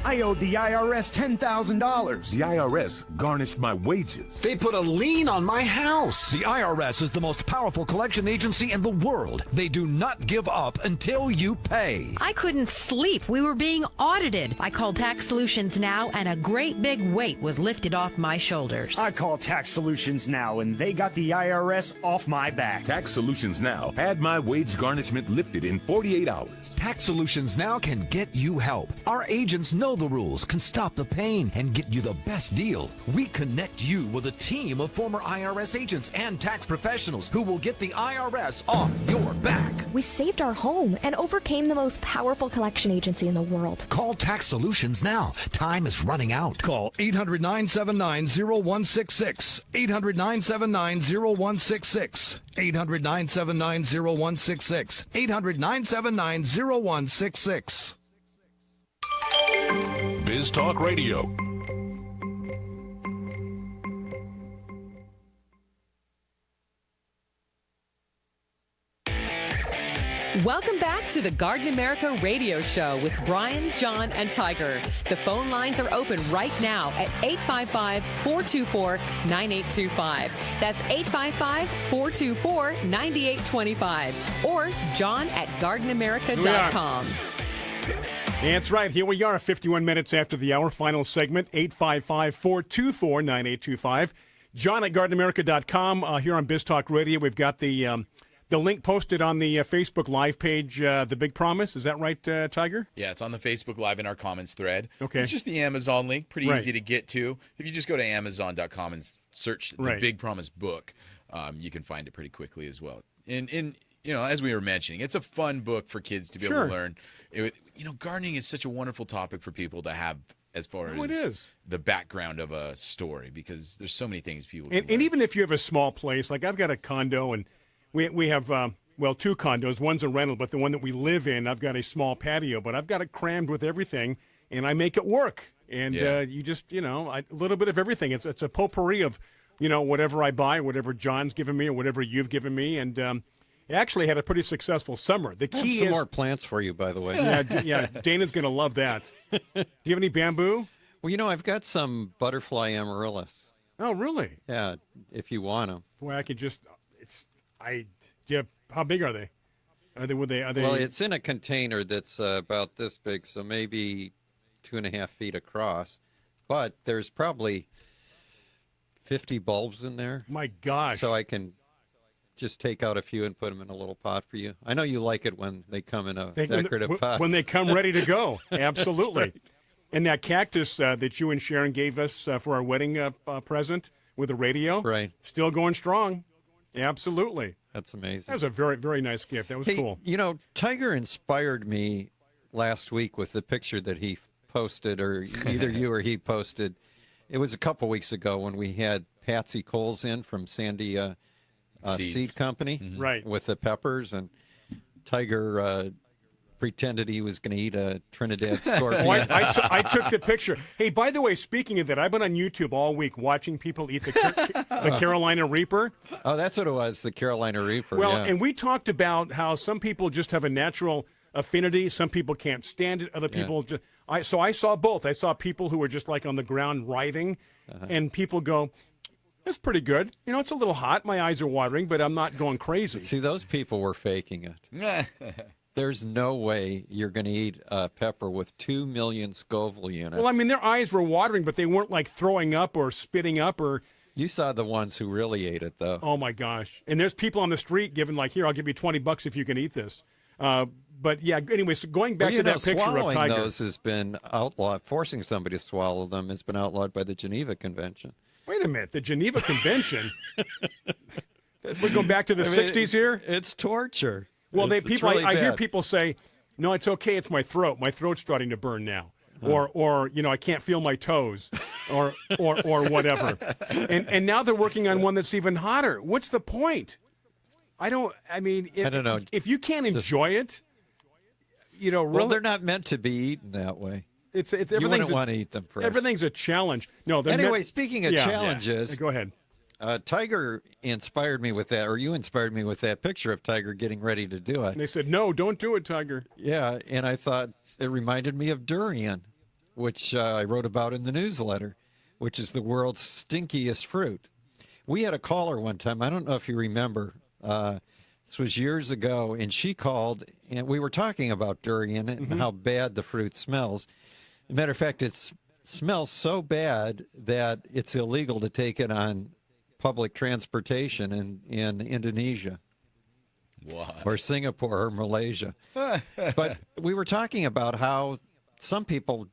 I owed the IRS $10,000. The IRS garnished my wages. They put a lien on my house. The IRS is the most powerful collection agency in the world. They do not give up until you pay. I couldn't sleep. We were being audited. I called Tax Solutions Now, and a great big weight was lifted off my shoulders. I called Tax Solutions Now, and they got the IRS off my back. Tax Solutions Now had my wage garnishment lifted in 48 hours. Tax Solutions Now can get you help. Our agents know the rules, can stop the pain, and get you the best deal. We connect you with a team of former IRS agents and tax professionals who will get the IRS off your back. We saved our home and overcame the most powerful collection agency in the world. Call Tax Solutions now. Time is running out. Call 800-979-0166. 800-979-0166. 800-979-0166. 800-979-0166. Biz Talk Radio. Welcome back to the Garden America Radio Show with Bryan, John, and Tiger. The phone lines are open right now at 855-424-9825. That's 855-424-9825. Or John at gardenamerica.com. That's right. Here we are, 51 minutes after the hour. Final segment, 855-424-9825. John at gardenamerica.com. Here on Biz Talk Radio, we've got the link posted on the Facebook Live page, The Big Promise. Is that right, Tiger? Yeah, it's on the Facebook Live in our comments thread. Okay. It's just the Amazon link, pretty Right. easy to get to. If you just go to Amazon.com and search The Right. Big Promise book, you can find it pretty quickly as well. And you know, as we were mentioning, it's a fun book for kids to be able Sure. to learn. Gardening is such a wonderful topic for people to have as far Oh, it as is. the background of a story, because there's so many things people And even if you have a small place, like I've got a condo, and we have, two condos. One's a rental, but the one that we live in, I've got a small patio, but I've got it crammed with everything, and I make it work. And you just, a little bit of everything. It's a potpourri of, whatever I buy, whatever John's given me, or whatever you've given me, and I actually had a pretty successful summer. The I have key some is more plants for you, by the way. yeah, Dana's going to love that. Do you have any bamboo? Well, I've got some butterfly amaryllis. Oh, really? Yeah, if you want them. Boy, I could just. How big are they? Are they? Well, it's in a container that's about this big, so maybe 2.5 feet across. But there's probably 50 bulbs in there. My gosh! So I can just take out a few and put them in a little pot for you. I know you like it when they come in a decorative pot. When they come ready to go. Absolutely. Right. And that cactus that you and Sharon gave us for our wedding present with a radio. Right. Still going strong. Absolutely. That's amazing. That was a very, very nice gift. That was cool. Tiger inspired me last week with the picture that he posted, or either you or he posted. It was a couple weeks ago when we had Patsy Coles in from Sandy seed company, Right. with the peppers, and Tiger pretended he was going to eat a Trinidad scorpion. Oh, I took the picture. Hey, by the way, speaking of that, I've been on YouTube all week watching people eat the Carolina Reaper. Oh, that's what it was, the Carolina Reaper. Well, yeah. and we talked about how some people just have a natural affinity. Some people can't stand it. Other people just. So I saw both. I saw people who were just like on the ground writhing, and people go, "That's pretty good. You know, it's a little hot. My eyes are watering, but I'm not going crazy." See, those people were faking it. There's no way you're going to eat a pepper with 2 million Scoville units. Well, I mean, their eyes were watering, but they weren't like throwing up or spitting up or. You saw the ones who really ate it, though. Oh my gosh! And there's people on the street giving like, "Here, I'll give you $20 if you can eat this." But yeah, anyway, so going back to that picture of swallowing Tiger. those has been outlawed. Forcing somebody to swallow them has been outlawed by the Geneva Convention. Wait a minute, the Geneva Convention. We're going back to the 60s here. It's torture. Well, it's really I hear bad. people say, "No, it's okay. It's my throat. My throat's starting to burn now." Or you know, I can't feel my toes, or whatever. And now they're working on one that's even hotter. What's the point? I don't know. If you can't enjoy it, you know, really, Well, they're not meant to be eaten that way. It's You wouldn't want to eat them fresh. Everything's a challenge. No. Anyway, speaking of challenges, go ahead. Tiger inspired me with that, or you inspired me with that picture of Tiger getting ready to do it. And they said, "No, don't do it, Tiger." Yeah, and I thought it reminded me of durian, which I wrote about in the newsletter, which is the world's stinkiest fruit. We had a caller one time. I don't know if you remember. This was years ago, and she called, and we were talking about durian and how bad the fruit smells. As a matter of fact, it smells so bad that it's illegal to take it on public transportation in Indonesia. What? Or Singapore or Malaysia. But we were talking about how some people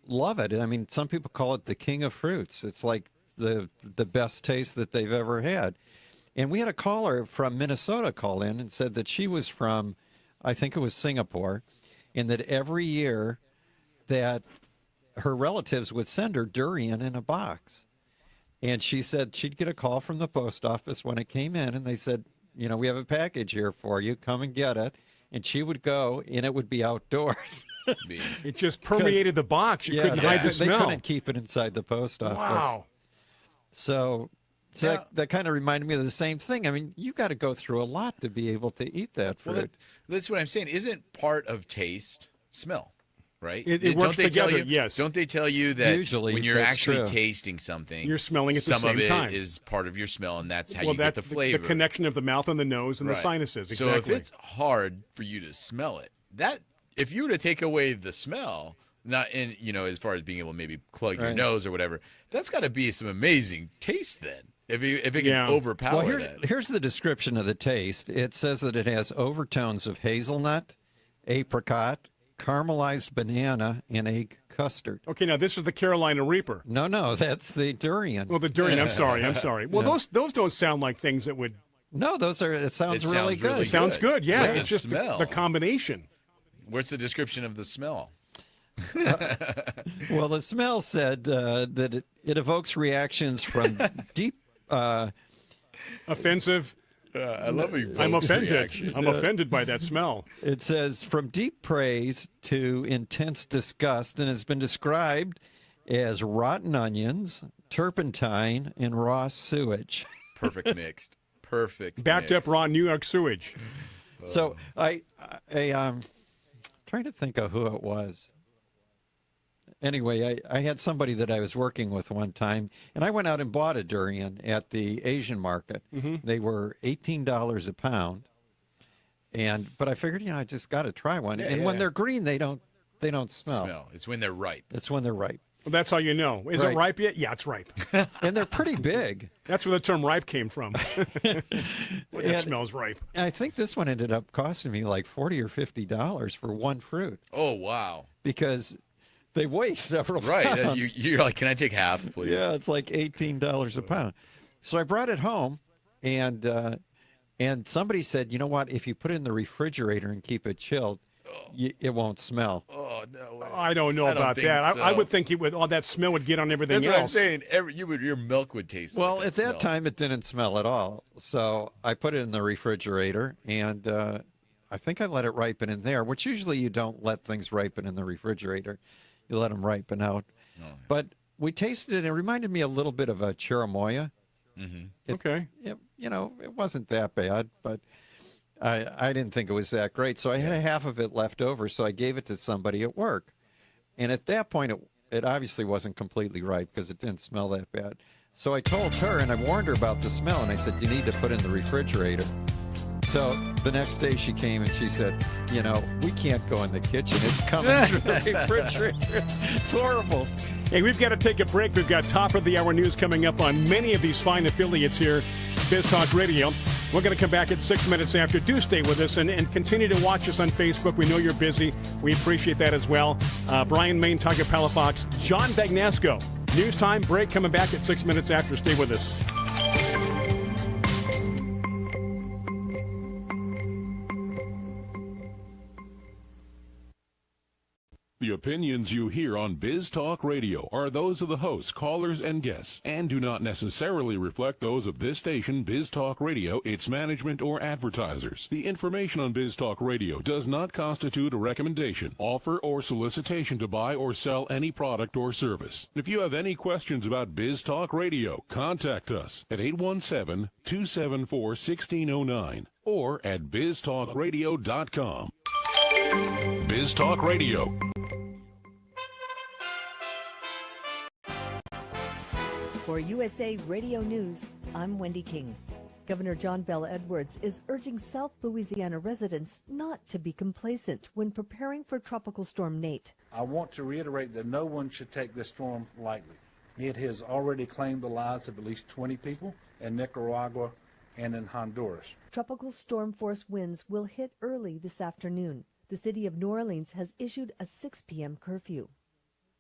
love it. I mean, some people call it the king of fruits. It's like the best taste that they've ever had. And we had a caller from Minnesota call in and said that she was from, I think it was Singapore, and that every year that her relatives would send her durian in a box. And she said she'd get a call from the post office when it came in, and they said, you know, we have a package here for you. Come and get it. And she would go, and it would be outdoors. It just permeated the box. You couldn't hide the smell. They couldn't keep it inside the post office. Wow. So that kind of reminded me of the same thing. I mean, you got to go through a lot to be able to eat that fruit. Well, that's what I'm saying. Isn't part of taste smell? Right? It works together, yes. Don't they tell you that usually when you're that's actually true. tasting something, you're smelling at the some same of time. it is part of your smell, and that's how you get the The flavor. connection of the mouth and the nose and the Right. sinuses. So Exactly. if it's hard for you to smell it, if you were to take away the smell, not in as far as being able to maybe plug your Right. nose or whatever, that's got to be some amazing taste then. If it can overpower Well, that. here's the description of the taste. It says that it has overtones of hazelnut, apricot, caramelized banana, and egg custard. Okay, now this is the Carolina Reaper. No, that's the durian. Well, the durian. I'm sorry. Well, No. those don't sound like things that would. No, it sounds really good. It sounds good. Yeah, But it's the just smell. the combination. What's the description of the smell? Well, the smell said that it evokes reactions from deep. Offensive. I love you. I'm offended. I'm offended by that smell. It says from deep praise to intense disgust, and has been described as rotten onions, turpentine, and raw sewage. Perfect mixed. Perfect. Backed mix. up raw New York sewage. So I trying to think of who it was. Anyway, I had somebody that I was working with one time, and I went out and bought a durian at the Asian market. They were $18 a pound, but I figured, I just got to try one. Yeah, and when yeah. they're green, they don't smell. It's when they're ripe. It's when they're ripe. Well, that's how you know. Is it Right. ripe yet? Yeah, it's ripe. And they're pretty big. That's where the term ripe came from. It And- smells ripe. And I think this one ended up costing me like $40 or $50 for one fruit Oh, wow. because they weigh several Right. pounds. You're like, can I take half, please? Yeah, it's like $18 a pound. So I brought it home, and somebody said, you know what? If you put it in the refrigerator and keep it chilled, it won't smell. Oh, no way. I don't know about that. So. I would think all that smell would get on everything That's else. what I'm saying. Your milk would taste. Well, like at that smell. time, it didn't smell at all. So I put it in the refrigerator, and I think I let it ripen in there, which usually you don't let things ripen in the refrigerator. You let them ripen out. Oh, yeah. But we tasted it. It reminded me a little bit of a cherimoya. Mm-hmm. Okay. It wasn't that bad, but I didn't think it was that great. So I had half of it left over, so I gave it to somebody at work. And at that point, it obviously wasn't completely ripe because it didn't smell that bad. So I told her, and I warned her about the smell, and I said, you need to put it in the refrigerator. So the next day she came and she said, we can't go in the kitchen. It's coming through the refrigerator. It's horrible. Hey, we've got to take a break. We've got top of the hour news coming up on many of these fine affiliates here, Biz Talk Radio. We're going to come back at 6 minutes after. Do stay with us and continue to watch us on Facebook. We know you're busy. We appreciate that as well. Bryan, Maine, Tiger, Palafox, John Bagnasco. News time break coming back at 6 minutes after. Stay with us. The opinions you hear on Biz Talk Radio are those of the hosts, callers, and guests, and do not necessarily reflect those of this station, Biz Talk Radio, its management, or advertisers. The information on Biz Talk Radio does not constitute a recommendation, offer, or solicitation to buy or sell any product or service. If you have any questions about Biz Talk Radio, contact us at 817-274-1609 or at biztalkradio.com. Biz Talk Radio. For USA Radio News, I'm Wendy King. Governor John Bel Edwards is urging South Louisiana residents not to be complacent when preparing for Tropical Storm Nate. I want to reiterate that no one should take this storm lightly. It has already claimed the lives of at least 20 people in Nicaragua and in Honduras. Tropical storm force winds will hit early this afternoon. The city of New Orleans has issued a 6 p.m. curfew.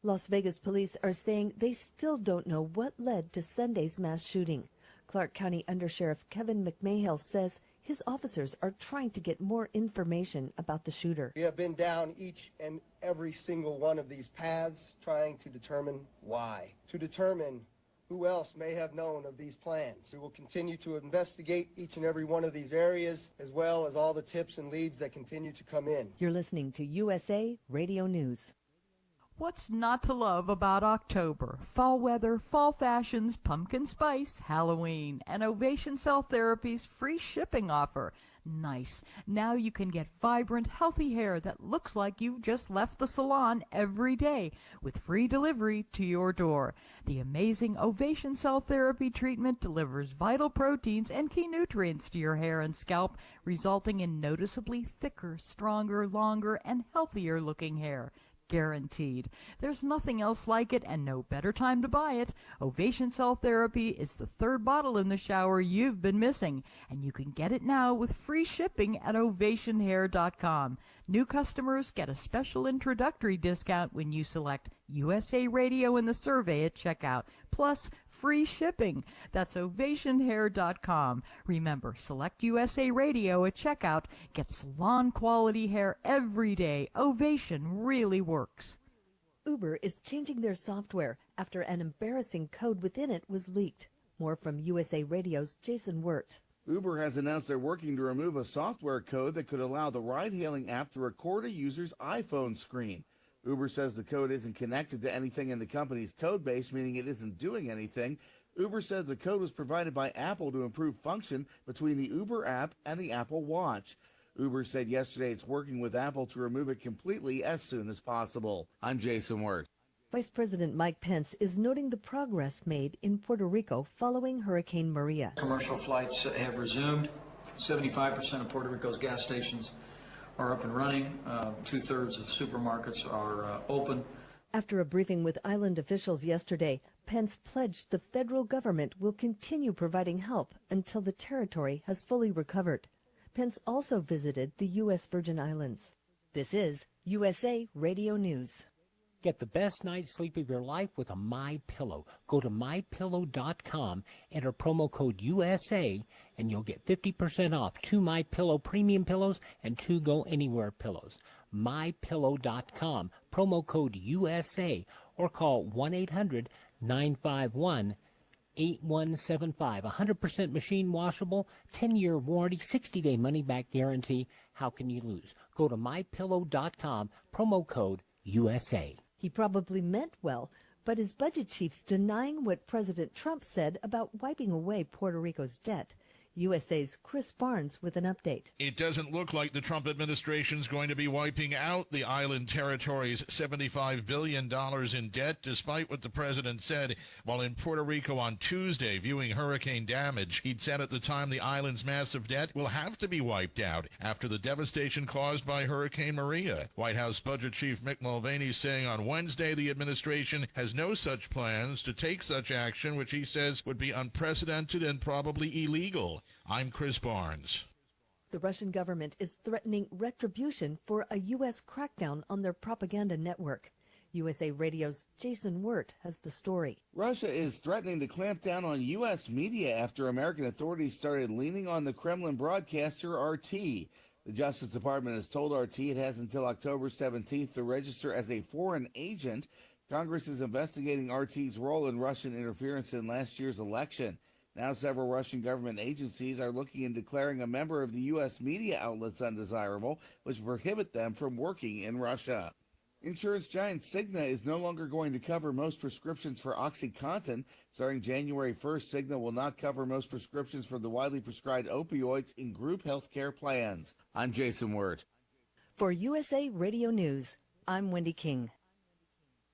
Las Vegas police are saying they still don't know what led to Sunday's mass shooting. Clark County Undersheriff Kevin McMahill says his officers are trying to get more information about the shooter. We have been down each and every single one of these paths trying to determine why, to determine who else may have known of these plans. We will continue to investigate each and every one of these areas, as well as all the tips and leads that continue to come in. You're listening to USA Radio News. What's not to love about October? Fall weather, fall fashions, pumpkin spice, Halloween, and Ovation Cell Therapy's free shipping offer. Nice. Now you can get vibrant, healthy hair that looks like you just left the salon every day with free delivery to your door. The amazing Ovation Cell Therapy treatment delivers vital proteins and key nutrients to your hair and scalp, resulting in noticeably thicker, stronger, longer, and healthier looking hair. Guaranteed. There's nothing else like it and no better time to buy it. Ovation Cell Therapy is the third bottle in the shower you've been missing, and you can get it now with free shipping at ovationhair.com. New customers get a special introductory discount when you select USA Radio in the survey at checkout, plus free shipping. That's ovationhair.com. Remember, select USA Radio at checkout. Get salon quality hair every day. Ovation really works. Uber is changing their software after an embarrassing code within it was leaked. More from USA Radio's Jason Wirt. Uber has announced they're working to remove a software code that could allow the ride-hailing app to record a user's iPhone screen. Uber says the code isn't connected to anything in the company's code base, meaning it isn't doing anything. Uber says the code was provided by Apple to improve function between the Uber app and the Apple Watch. Uber said yesterday it's working with Apple to remove it completely as soon as possible. I'm Jason Wirt. Vice President Mike Pence is noting the progress made in Puerto Rico following Hurricane Maria. Commercial flights have resumed. 75% of Puerto Rico's gas stations are up and running. Two-thirds of the supermarkets are open. After a briefing with island officials yesterday, Pence pledged the federal government will continue providing help until the territory has fully recovered. Pence also visited the U.S. Virgin Islands. This is USA Radio News. Get the best night's sleep of your life with a MyPillow. Go to MyPillow.com, enter promo code USA, and you'll get 50% off 2 MyPillow premium pillows and 2 Go Anywhere pillows. mypillow.com, promo code USA, or call 1-800-951-8175. 100% machine washable, 10-year warranty, 60-day money-back guarantee. How can you lose? Go to mypillow.com, promo code USA. He probably meant well, but his budget chief's denying what President Trump said about wiping away Puerto Rico's debt. USA's Chris Barnes with an update. It doesn't look like the Trump administration is going to be wiping out the island territory's $75 billion in debt, despite what the president said while in Puerto Rico on Tuesday viewing hurricane damage. He'd said at the time the island's massive debt will have to be wiped out after the devastation caused by Hurricane Maria. White House Budget Chief Mick Mulvaney saying on Wednesday the administration has no such plans to take such action, which he says would be unprecedented and probably illegal. I'm Chris Barnes. The Russian government is threatening retribution for a U.S. crackdown on their propaganda network. USA Radio's Jason Wirt has the story. Russia is threatening to clamp down on U.S. media after American authorities started leaning on the Kremlin broadcaster RT. The Justice Department has told RT it has until October 17th to register as a foreign agent. Congress is investigating RT's role in Russian interference in last year's election. Now several Russian government agencies are looking into declaring a member of the U.S. media outlets undesirable, which prohibit them from working in Russia. Insurance giant Cigna is no longer going to cover most prescriptions for OxyContin. Starting January 1st, Cigna will not cover most prescriptions for the widely prescribed opioids in group health care plans. I'm Jason Wirt. For USA Radio News, I'm Wendy King.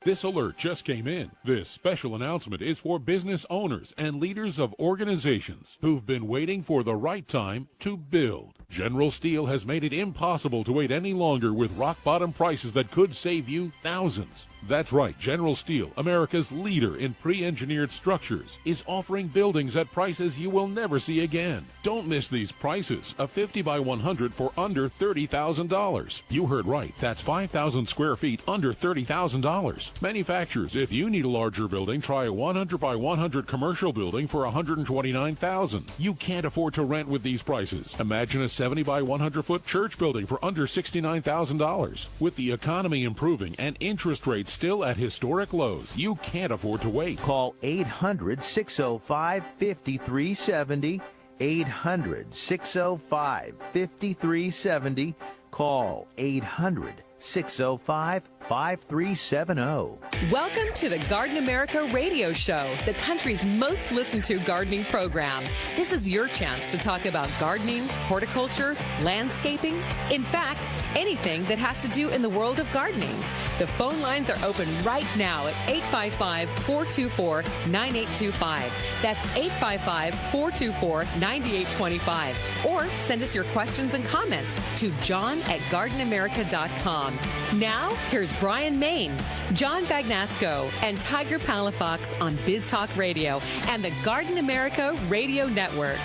This alert just came in. This special announcement is for business owners and leaders of organizations who've been waiting for the right time to build. General Steel has made it impossible to wait any longer with rock-bottom prices that could save you thousands. That's right, General Steel, America's leader in pre-engineered structures, is offering buildings at prices you will never see again. Don't miss these prices. A 50 by 100 for under $30,000. You heard right. That's 5,000 square feet under $30,000. Manufacturers, if you need a larger building, try a 100 by 100 commercial building for $129,000. You can't afford to rent with these prices. Imagine a 70 by 100 foot church building for under $69,000. With the economy improving and interest rates still at historic lows, you can't afford to wait. Call 800-605-5370. 800-605-5370. Call 800-605-5370. Welcome to the Garden America Radio Show, the country's most listened to gardening program. This is your chance to talk about gardening, horticulture, landscaping, in fact, anything that has to do in the world of gardening. The phone lines are open right now at 855-424-9825. That's 855-424-9825. Or send us your questions and comments to john@gardenamerica.com. Now, here's Bryan Main, John Bagnasco, and Tiger Palafox on Biz Talk Radio and the Garden America Radio Network.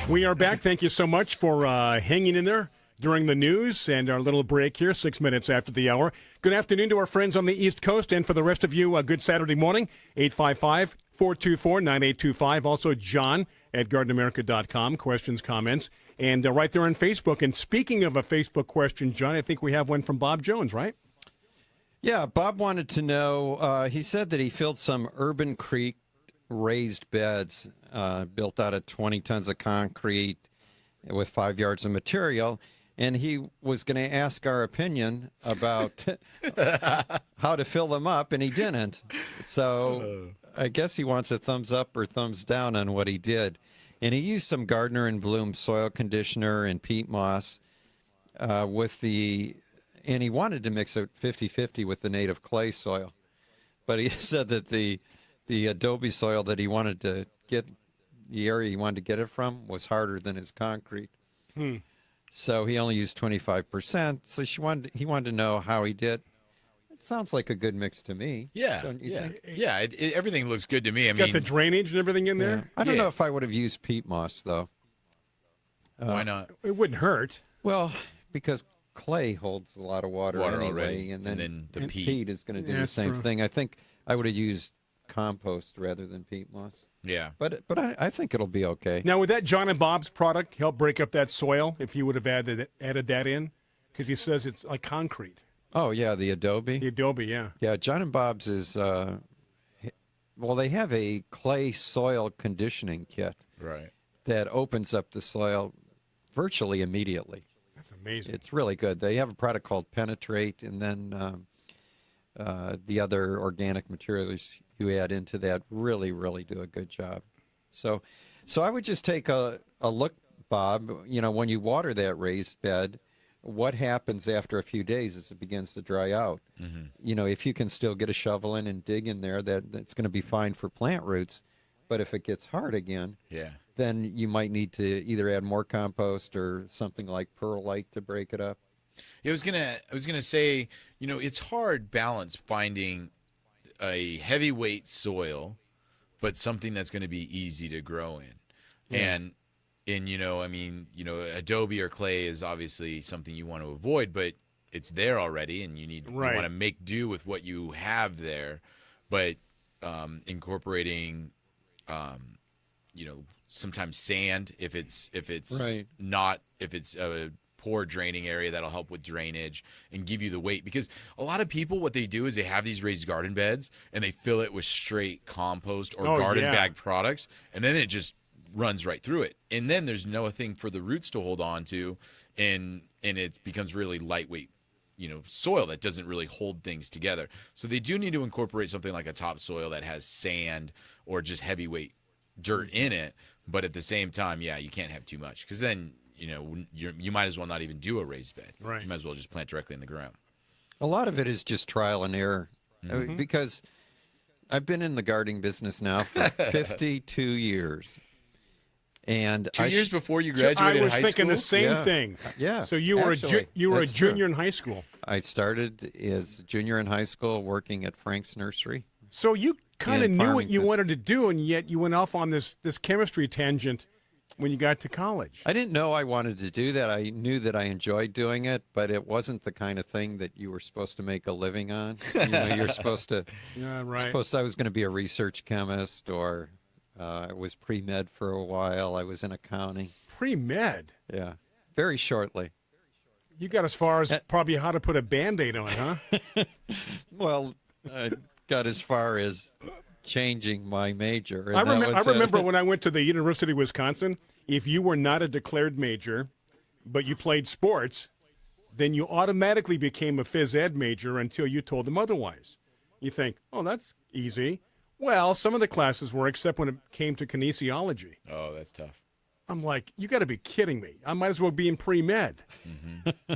We are back. Thank you so much for hanging in there during the news and our little break here, 6 minutes after the hour. Good afternoon to our friends on the East Coast, and for the rest of you, a good Saturday morning, 855-424-9825. Also, John at gardenamerica.com, questions, comments, and right there on Facebook. And speaking of a Facebook question, John, I think we have one from Bob Jones, right? Yeah, Bob wanted to know, he said that he filled some Urban Creek raised beds built out of 20 tons of concrete with 5 yards of material, and he was going to ask our opinion about how to fill them up, and he didn't. So I guess he wants a thumbs up or thumbs down on what he did. And he used some Gardner and Bloom soil conditioner and peat moss and he wanted to mix it 50-50 with the native clay soil. But he said that the adobe soil that he wanted to get, the area he wanted to get it from, was harder than his concrete. So he only used 25%. So he wanted to know how he did. It sounds like a good mix to me. Yeah, don't you think? Yeah. Everything looks good to me. I Got mean, the drainage and everything in there? I don't know if I would have used peat moss, though. Why not? It wouldn't hurt. Well, because clay holds a lot of water anyway, already, and then the peat is going to do the same thing. I think I would have used compost rather than peat moss. Yeah. But I think it'll be okay. Now, would that John and Bob's product help break up that soil if you would have added that in? because he says it's like concrete. Oh, yeah, the Adobe. The Adobe, yeah. Yeah, John and Bob's is, well, they have a clay soil conditioning kit. Right. That opens up the soil virtually immediately. That's amazing. It's really good. They have a product called Penetrate, and then the other organic materials you add into that really, really do a good job. So I would just take a look, Bob, when you water that raised bed, what happens after a few days as it begins to dry out. Mm-hmm. If you can still get a shovel in and dig in there, that's going to be fine for plant roots. But if it gets hard again, then you might need to either add more compost or something like perlite to break it up. Yeah, I was gonna say, it's hard balance finding a heavyweight soil, but something that's going to be easy to grow in. Yeah. And adobe or clay is obviously something you want to avoid, but it's there already, and you want to make do with what you have there. But incorporating, sometimes sand if it's a poor draining area, that'll help with drainage and give you the weight. Because a lot of people, what they do is they have these raised garden beds and they fill it with straight compost or garden bag products, and then it just runs right through it, and then there's no thing for the roots to hold on to, and it becomes really lightweight soil that doesn't really hold things together. So they do need to incorporate something like a topsoil that has sand or just heavyweight dirt in it, but at the same time, you can't have too much, because then you might as well not even do a raised bed. Right. You might as well just plant directly in the ground. A lot of it is just trial and error. Mm-hmm. Because I've been in the gardening business now for 52 years. And 2 years before you graduated high school? I was thinking the same thing. Yeah. So you were a junior in high school. I started as a junior in high school working at Frank's Nursery. So you kind of knew what you wanted to do, and yet you went off on this chemistry tangent when you got to college. I didn't know I wanted to do that. I knew that I enjoyed doing it, but it wasn't the kind of thing that you were supposed to make a living on. You're supposed to. Yeah, right. Suppose I was going to be a research chemist, or I was pre-med for a while. I was in accounting. Pre-med? Yeah, very shortly. You got as far as probably how to put a Band-Aid on, huh? Well, I got as far as changing my major. I remember when I went to the University of Wisconsin, if you were not a declared major, but you played sports, then you automatically became a phys ed major until you told them otherwise. You think, oh, that's easy. Well, some of the classes were, except when it came to kinesiology. Oh, that's tough. I'm like, you got to be kidding me. I might as well be in pre-med. Mm-hmm.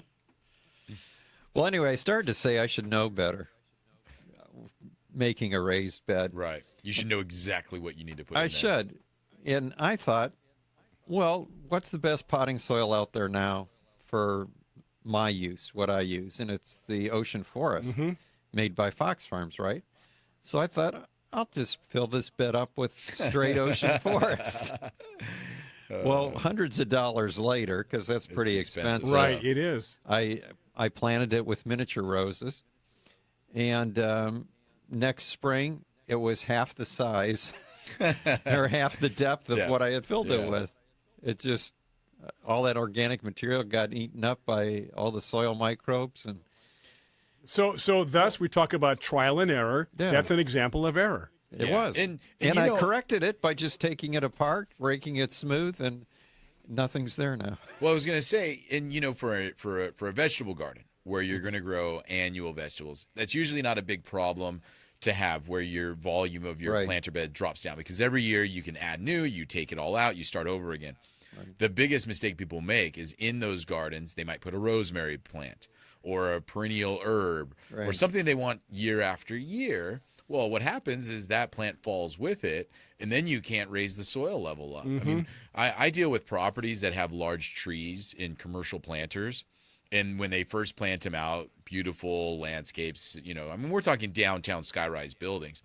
Well, anyway, I started to say I should know better. Making a raised bed. Right. You should know exactly what you need to put in there. I should. And I thought, well, what's the best potting soil out there now for my use, what I use? And it's the Ocean Forest made by Fox Farms, right? So I thought, I'll just fill this bed up with straight Ocean Forest. Well, hundreds of dollars later, because that's pretty expensive. Right, it is. I planted it with miniature roses, and next spring it was half the size or half the depth of what I had filled it with. It just, all that organic material got eaten up by all the soil microbes. And so thus we talk about trial and error. Yeah. That's an example of error. It was. And I corrected it by just taking it apart, raking it smooth, and nothing's there now. Well, I was going to say, and for a vegetable garden where you're going to grow annual vegetables, that's usually not a big problem to have, where your volume of your planter bed drops down, because every year you can add new, you take it all out, you start over again. Right. The biggest mistake people make is in those gardens, they might put a rosemary plant or a perennial herb or something they want year after year. Well, what happens is that plant falls with it, and then you can't raise the soil level up. I mean, I deal with properties that have large trees in commercial planters, and when they first plant them out, beautiful landscapes, we're talking downtown skyrise buildings.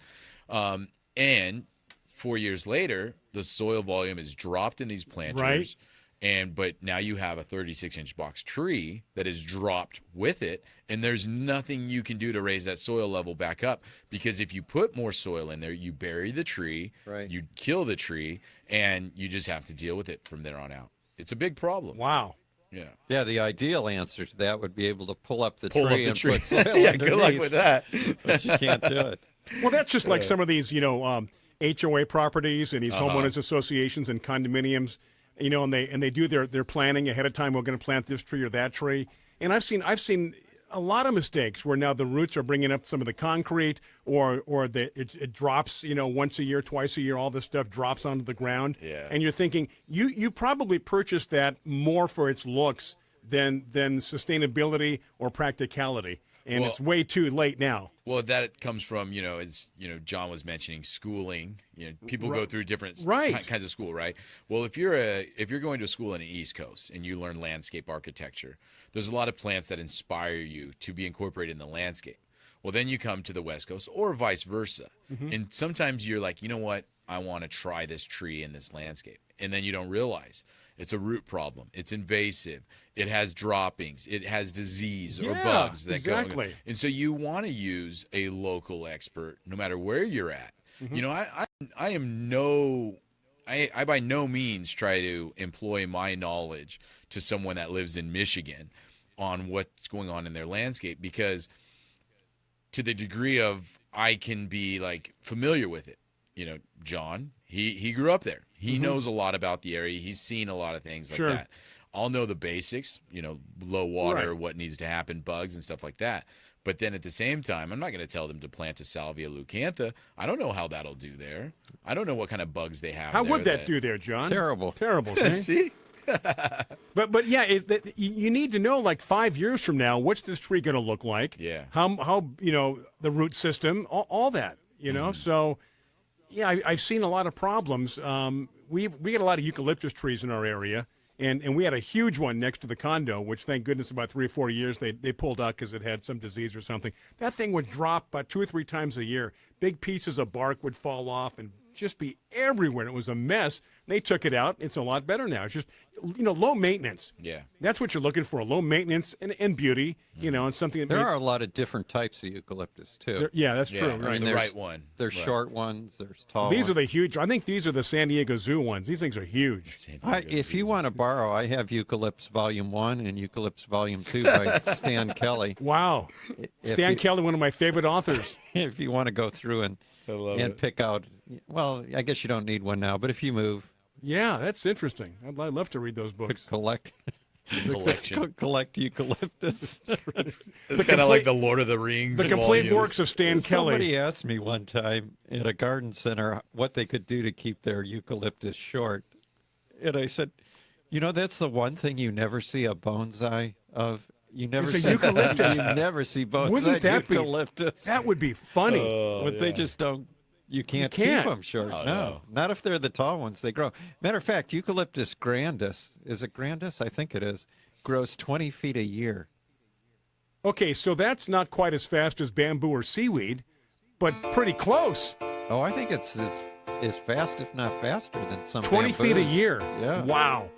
And 4 years later, the soil volume is dropped in these planters. Right. But now you have a 36-inch box tree that is dropped with it, and there's nothing you can do to raise that soil level back up, because if you put more soil in there, you bury the tree, you kill the tree, and you just have to deal with it from there on out. It's a big problem. Wow. Yeah, the ideal answer to that would be able to pull up the tree and put soil Yeah, good luck underneath, with that. But you can't do it. Well, that's just like some of these, HOA properties and these homeowners associations and condominiums, and they do their planning ahead of time. We're going to plant this tree or that tree, and I've seen a lot of mistakes where now the roots are bringing up some of the concrete, or it drops, once a year, twice a year. All this stuff drops onto the ground, and you're thinking you probably purchased that more for its looks than sustainability or practicality. And it's way too late now. Well, that comes from, as John was mentioning, schooling. People go through different kinds of school, right? Well, if you're going to a school in the East Coast and you learn landscape architecture, there's a lot of plants that inspire you to be incorporated in the landscape. Well, then you come to the West Coast or vice versa. And sometimes you're like, you know what? I want to try this tree in this landscape. And then you don't realize it's a root problem. It's invasive. It has droppings. It has disease or bugs that go. And so you want to use a local expert no matter where you're at. I by no means try to employ my knowledge to someone that lives in Michigan on what's going on in their landscape, because to the degree of I can be like familiar with it. John, he grew up there. He knows a lot about the area. He's seen a lot of things like that. I'll know the basics, low water, what needs to happen, bugs and stuff like that. But then at the same time, I'm not going to tell them to plant a Salvia leucantha. I don't know how that'll do there. I don't know what kind of bugs they have. How would that do there, John? Terrible. See? but yeah, you need to know, like 5 years from now, what's this tree going to look like? Yeah. How the root system, all that, So yeah, I've seen a lot of problems. We get a lot of eucalyptus trees in our area, and we had a huge one next to the condo, which thank goodness about 3 or 4 years they pulled out because it had some disease or something. That thing would drop about 2 or 3 times a year. Big pieces of bark would fall off and just be everywhere. It was a mess. They took it out. It's a lot better now. It's just, low maintenance. Yeah. That's what you're looking for, low maintenance and beauty, and something that... There are a lot of different types of eucalyptus, too. That's true. I mean, the right one. There's short ones. There's tall These ones. are the huge... I think these are the San Diego Zoo ones. These things are huge. If you want to borrow, I have Eucalypts Volume 1 and Eucalypts Volume 2 by Stan Kelly. Wow. Stan Kelly, one of my favorite authors. If you want to go through and pick out... Well, I guess you don't need one now, but if you move... Yeah, that's interesting. I'd love to read those books. Collect eucalyptus. It's kind of like the Lord of the Rings. The complete works of Stan Kelly. Somebody asked me one time at a garden center what they could do to keep their eucalyptus short. And I said, that's the one thing you never see a bonsai of. You never see eucalyptus. You never see bonsai eucalyptus. That would be funny. But they just don't. You can't keep them short. No, not if they're the tall ones. They grow. Matter of fact, Eucalyptus grandis, is it grandis? I think it is, grows 20 feet a year. Okay, so that's not quite as fast as bamboo or seaweed, but pretty close. Oh, I think it's as fast, if not faster, than some 20 bamboos. feet a year. Yeah. Wow.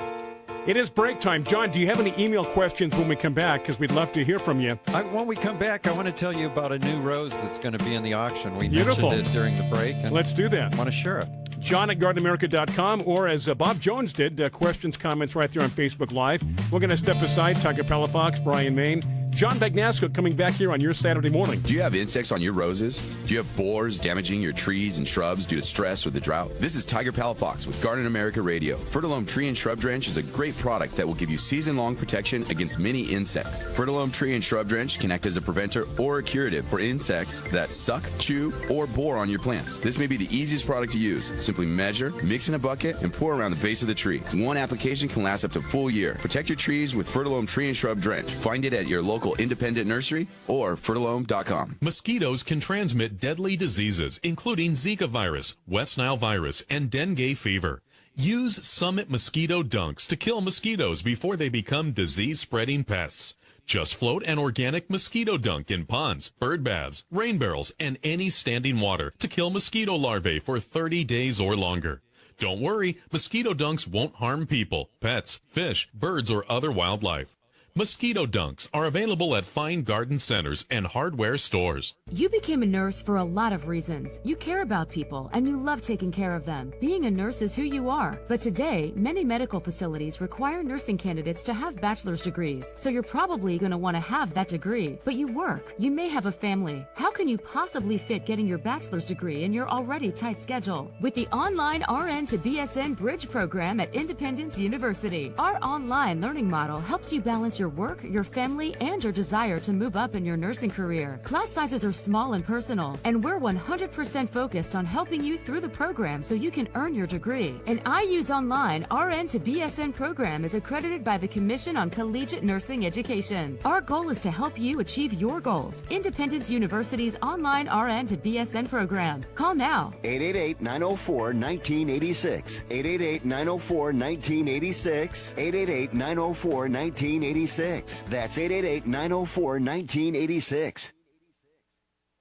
It is break time. John, do you have any email questions when we come back? Because we'd love to hear from you. When we come back, I want to tell you about a new rose that's going to be in the auction. We Beautiful. mentioned it during the break. And let's do that. I want to share it. John at GardenAmerica.com, or as Bob Jones did, questions, comments right there on Facebook Live. We're going to step aside, talk to Palafox, Bryan, Maine. John Bagnasco coming back here on your Saturday morning. Do you have insects on your roses? Do you have borers damaging your trees and shrubs due to stress or the drought? This is Tiger Palafox with Garden America Radio. Fertilome Tree and Shrub Drench is a great product that will give you season-long protection against many insects. Fertilome Tree and Shrub Drench can act as a preventer or a curative for insects that suck, chew, or bore on your plants. This may be the easiest product to use. Simply measure, mix in a bucket, and pour around the base of the tree. One application can last up to a full year. Protect your trees with Fertilome Tree and Shrub Drench. Find it at your local independent nursery or fertilome.com. Mosquitoes can transmit deadly diseases, including Zika virus, West Nile virus, and dengue fever. Use Summit Mosquito Dunks to kill mosquitoes before they become disease-spreading pests. Just float an organic mosquito dunk in ponds, bird baths, rain barrels, and any standing water to kill mosquito larvae for 30 days or longer. Don't worry, mosquito dunks won't harm people, pets, fish, birds, or other wildlife. Mosquito dunks are available at fine garden centers and hardware stores. You became a nurse for a lot of reasons. You care about people and you love taking care of them. Being a nurse is who you are. But today, many medical facilities require nursing candidates to have bachelor's degrees. So you're probably going to want to have that degree. But you work. You may have a family. How can you possibly fit getting your bachelor's degree in your already tight schedule? With the online RN to BSN Bridge program at Independence University, our online learning model helps you balance your work, your family, and your desire to move up in your nursing career. Class sizes are small and personal, and we're 100% focused on helping you through the program so you can earn your degree. An IU's online RN to BSN program is accredited by the Commission on Collegiate Nursing Education. Our goal is to help you achieve your goals. Independence University's online RN to BSN program. Call now. 888-904-1986. 888-904-1986. 888-904-1986. That's 888-904-1986.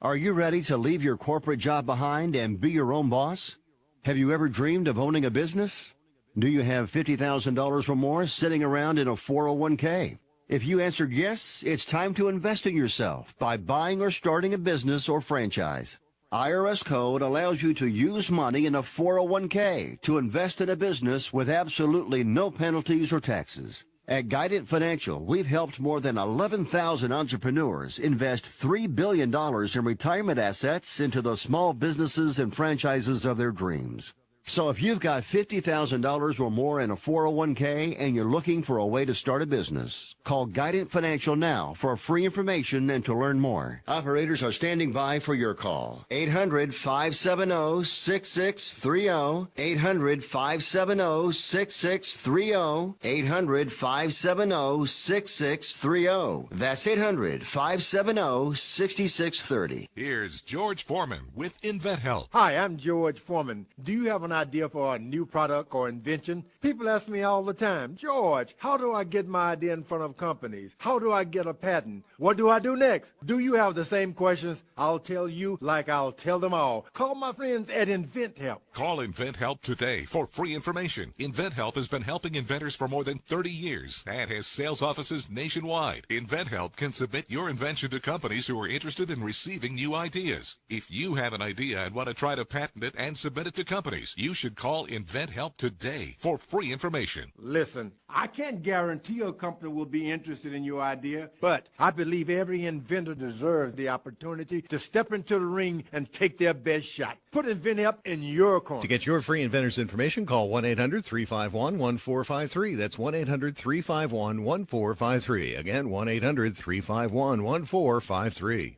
Are you ready to leave your corporate job behind and be your own boss? Have you ever dreamed of owning a business? Do you have $50,000 or more sitting around in a 401k? If you answered yes, it's time to invest in yourself by buying or starting a business or franchise. IRS code allows you to use money in a 401k to invest in a business with absolutely no penalties or taxes. At Guidant Financial, we've helped more than 11,000 entrepreneurs invest $3 billion in retirement assets into the small businesses and franchises of their dreams. So if you've got $50,000 or more in a 401k and you're looking for a way to start a business, call Guidant Financial now for free information and to learn more. Operators are standing by for your call. 800-570-6630. 800-570-6630. 800-570-6630. That's 800-570-6630. Here's George Foreman with InventHelp. Hi, I'm George Foreman. Do you have an idea for a new product or invention? People ask me all the time, George, how do I get my idea in front of companies? How do I get a patent? What do I do next? Do you have the same questions? I'll tell you like I'll tell them all. Call my friends at InventHelp. Call InventHelp today for free information. InventHelp has been helping inventors for more than 30 years and has sales offices nationwide. InventHelp can submit your invention to companies who are interested in receiving new ideas. If you have an idea and want to try to patent it and submit it to companies, you should call InventHelp today for free information. Listen, I can't guarantee a company will be interested in your idea, but I believe every inventor deserves the opportunity to step into the ring and take their best shot. Put InventHelp in your corner. To get your free inventor's information, call 1-800-351-1453. That's 1-800-351-1453. Again, 1-800-351-1453.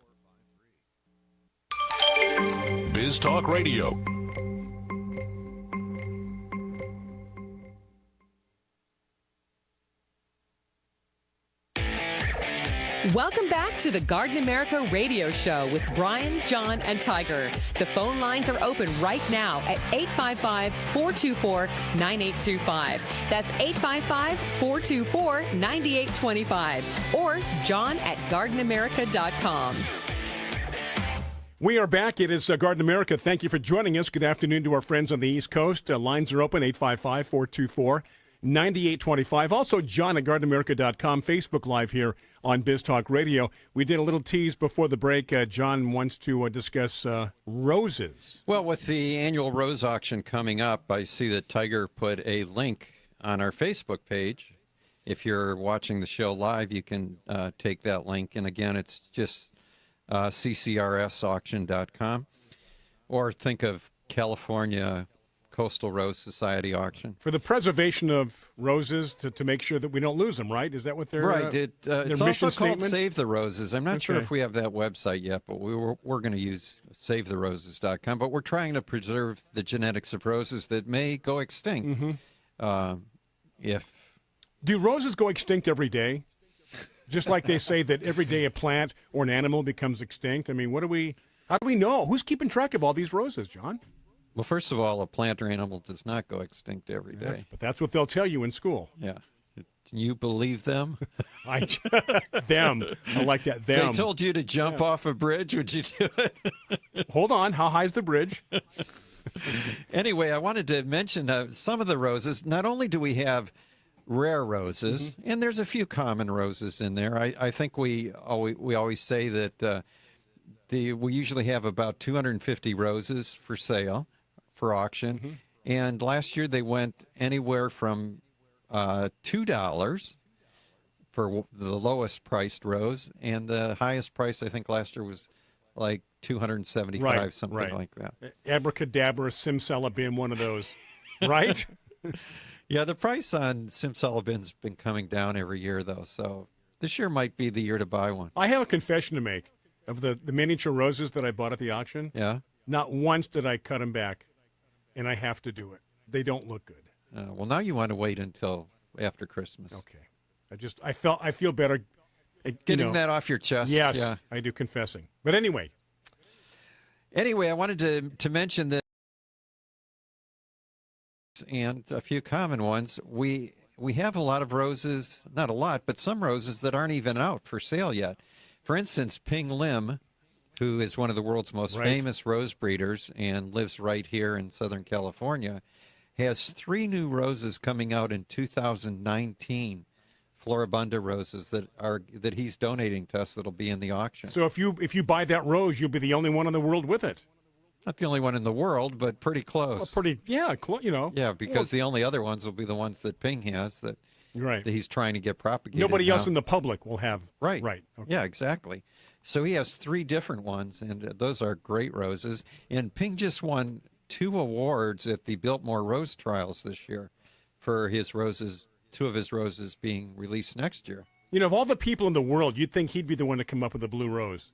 Biz Talk Radio. Welcome back to the Garden America Radio Show with Bryan, John, and Tiger. The phone lines are open right now at 855-424-9825. That's 855-424-9825. Or John at gardenamerica.com. We are back. It is Garden America. Thank you for joining us. Good afternoon to our friends on the East Coast. Lines are open, 855-424-9825. Also, John at gardenamerica.com. Facebook Live here on Biz Talk Radio. We did a little tease before the break. John wants to discuss roses. Well, with the annual rose auction coming up, I see that Tiger put a link on our Facebook page. If you're watching the show live, you can take that link. And again, it's just ccrsauction.com, or think of California Coastal Rose Society auction. For the preservation of roses, to make sure that we don't lose them, right? Is that what they're right? It's also called statement? Save the Roses. I'm not sure if we have that website yet, but we're going to use savetheroses.com. But we're trying to preserve the genetics of roses that may go extinct. Do roses go extinct every day? Just like they say that every day a plant or an animal becomes extinct. I mean, how do we know? Who's keeping track of all these roses, John? Well, first of all, a plant or animal does not go extinct every day. But that's what they'll tell you in school. Yeah. You believe them? Them. I like that. Them. They told you to jump off a bridge. Would you do it? Hold on. How high is the bridge? Anyway, I wanted to mention some of the roses. Not only do we have rare roses, and there's a few common roses in there. I think we always say that we usually have about 250 roses for sale, for auction, and last year they went anywhere from $2 for the lowest priced rose, and the highest price I think last year was like 275, something like that. Abracadabra, simsalabim, one of those, right? Yeah, the price on simsalabim's been coming down every year, though, so this year might be the year to buy one. I have a confession to make. Of the miniature roses that I bought at the auction, not once did I cut them back, and I have to do it. They don't look good. Well, now you want to wait until after Christmas. Okay. I feel better. Getting that off your chest. Yes, yeah. I do confessing. But anyway. I wanted to mention that, and a few common ones. We have a lot of roses, not a lot, but some roses that aren't even out for sale yet. For instance, Ping Lim, who is one of the world's most famous rose breeders and lives right here in Southern California, has 3 new roses coming out in 2019, Floribunda roses that he's donating to us that'll be in the auction. So if you buy that rose, you'll be the only one in the world with it. Not the only one in the world, but pretty close. Well, Yeah, because the only other ones will be the ones that Ping has that he's trying to get propagated. Nobody now. else in the public will have. Right. Okay. Yeah, exactly. So he has 3 different ones, and those are great roses. And Ping just won 2 awards at the Biltmore Rose Trials this year for his roses, 2 of his roses being released next year. You know, of all the people in the world, you'd think he'd be the one to come up with a blue rose.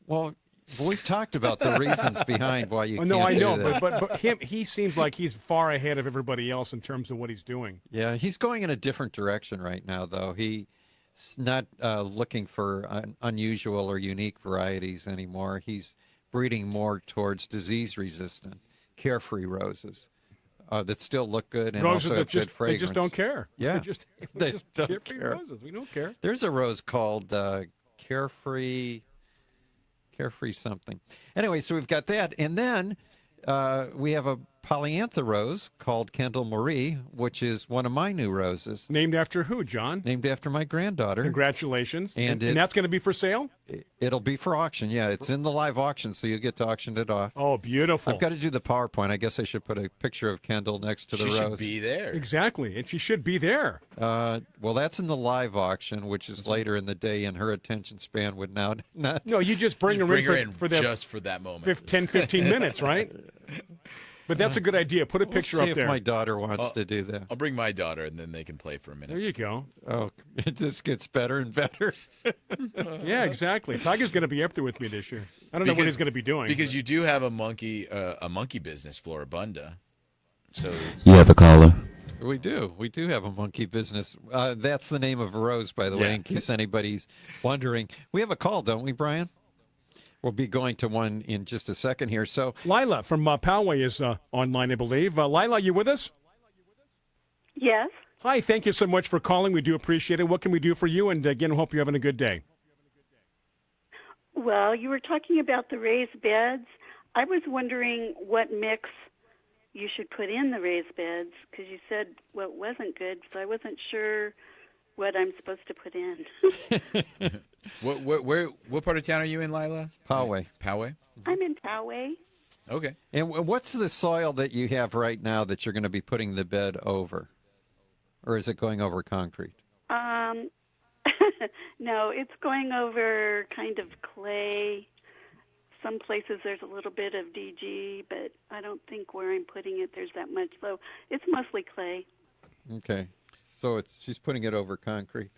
Well, we've talked about the reasons behind why you can't I know, do that. but he seems like he's far ahead of everybody else in terms of what he's doing. Yeah, he's going in a different direction right now, though. He's not looking for unusual or unique varieties anymore. He's breeding more towards disease-resistant, carefree roses that still look good and Roses also have good fragrance. They just don't care. Yeah, they just don't carefree care. roses. We don't care. There's a rose called Carefree something. Anyway, so we've got that. And then we have a polyantha rose called Kendall Marie, which is one of my new roses. Named after who, John? Named after my granddaughter. Congratulations. And that's going to be for sale? It'll be for auction, yeah. It's in the live auction, so you'll get to auction it off. Oh, beautiful. I've got to do the PowerPoint. I guess I should put a picture of Kendall next to the She rose. should be there. Exactly, and she should be there. Well, that's in the live auction, which is later in the day, and her attention span would now not... No, you just bring her in for that, just for that moment. 10, 15 minutes, right? But that's a good idea. Put a picture see up there. if my daughter wants to do that. I'll bring my daughter, and then they can play for a minute. There you go. Oh, it just gets better and better. Yeah, exactly. Tiger's going to be up there with me this year. I don't know what he's going to be doing. Because you do have a monkey business, Floribunda. So You have a caller. We do have a monkey business. That's the name of a rose, by the way, in case anybody's wondering. We have a call, don't we, Brian? We'll be going to one in just a second here. So Lila from Poway is online, I believe. Lila, you with us? Yes. Hi, thank you so much for calling. We do appreciate it. What can we do for you? And again, hope you're having a good day. Well, you were talking about the raised beds. I was wondering what mix you should put in the raised beds, because you said what wasn't good, so I wasn't sure what I'm supposed to put in. What part of town are you in, Lila? Poway. Poway? I'm in Poway. Okay. And what's the soil that you have right now that you're going to be putting the bed over? Or is it going over concrete? No, it's going over kind of clay. Some places there's a little bit of DG, but I don't think where I'm putting it there's that much. So it's mostly clay. Okay. So she's putting it over concrete.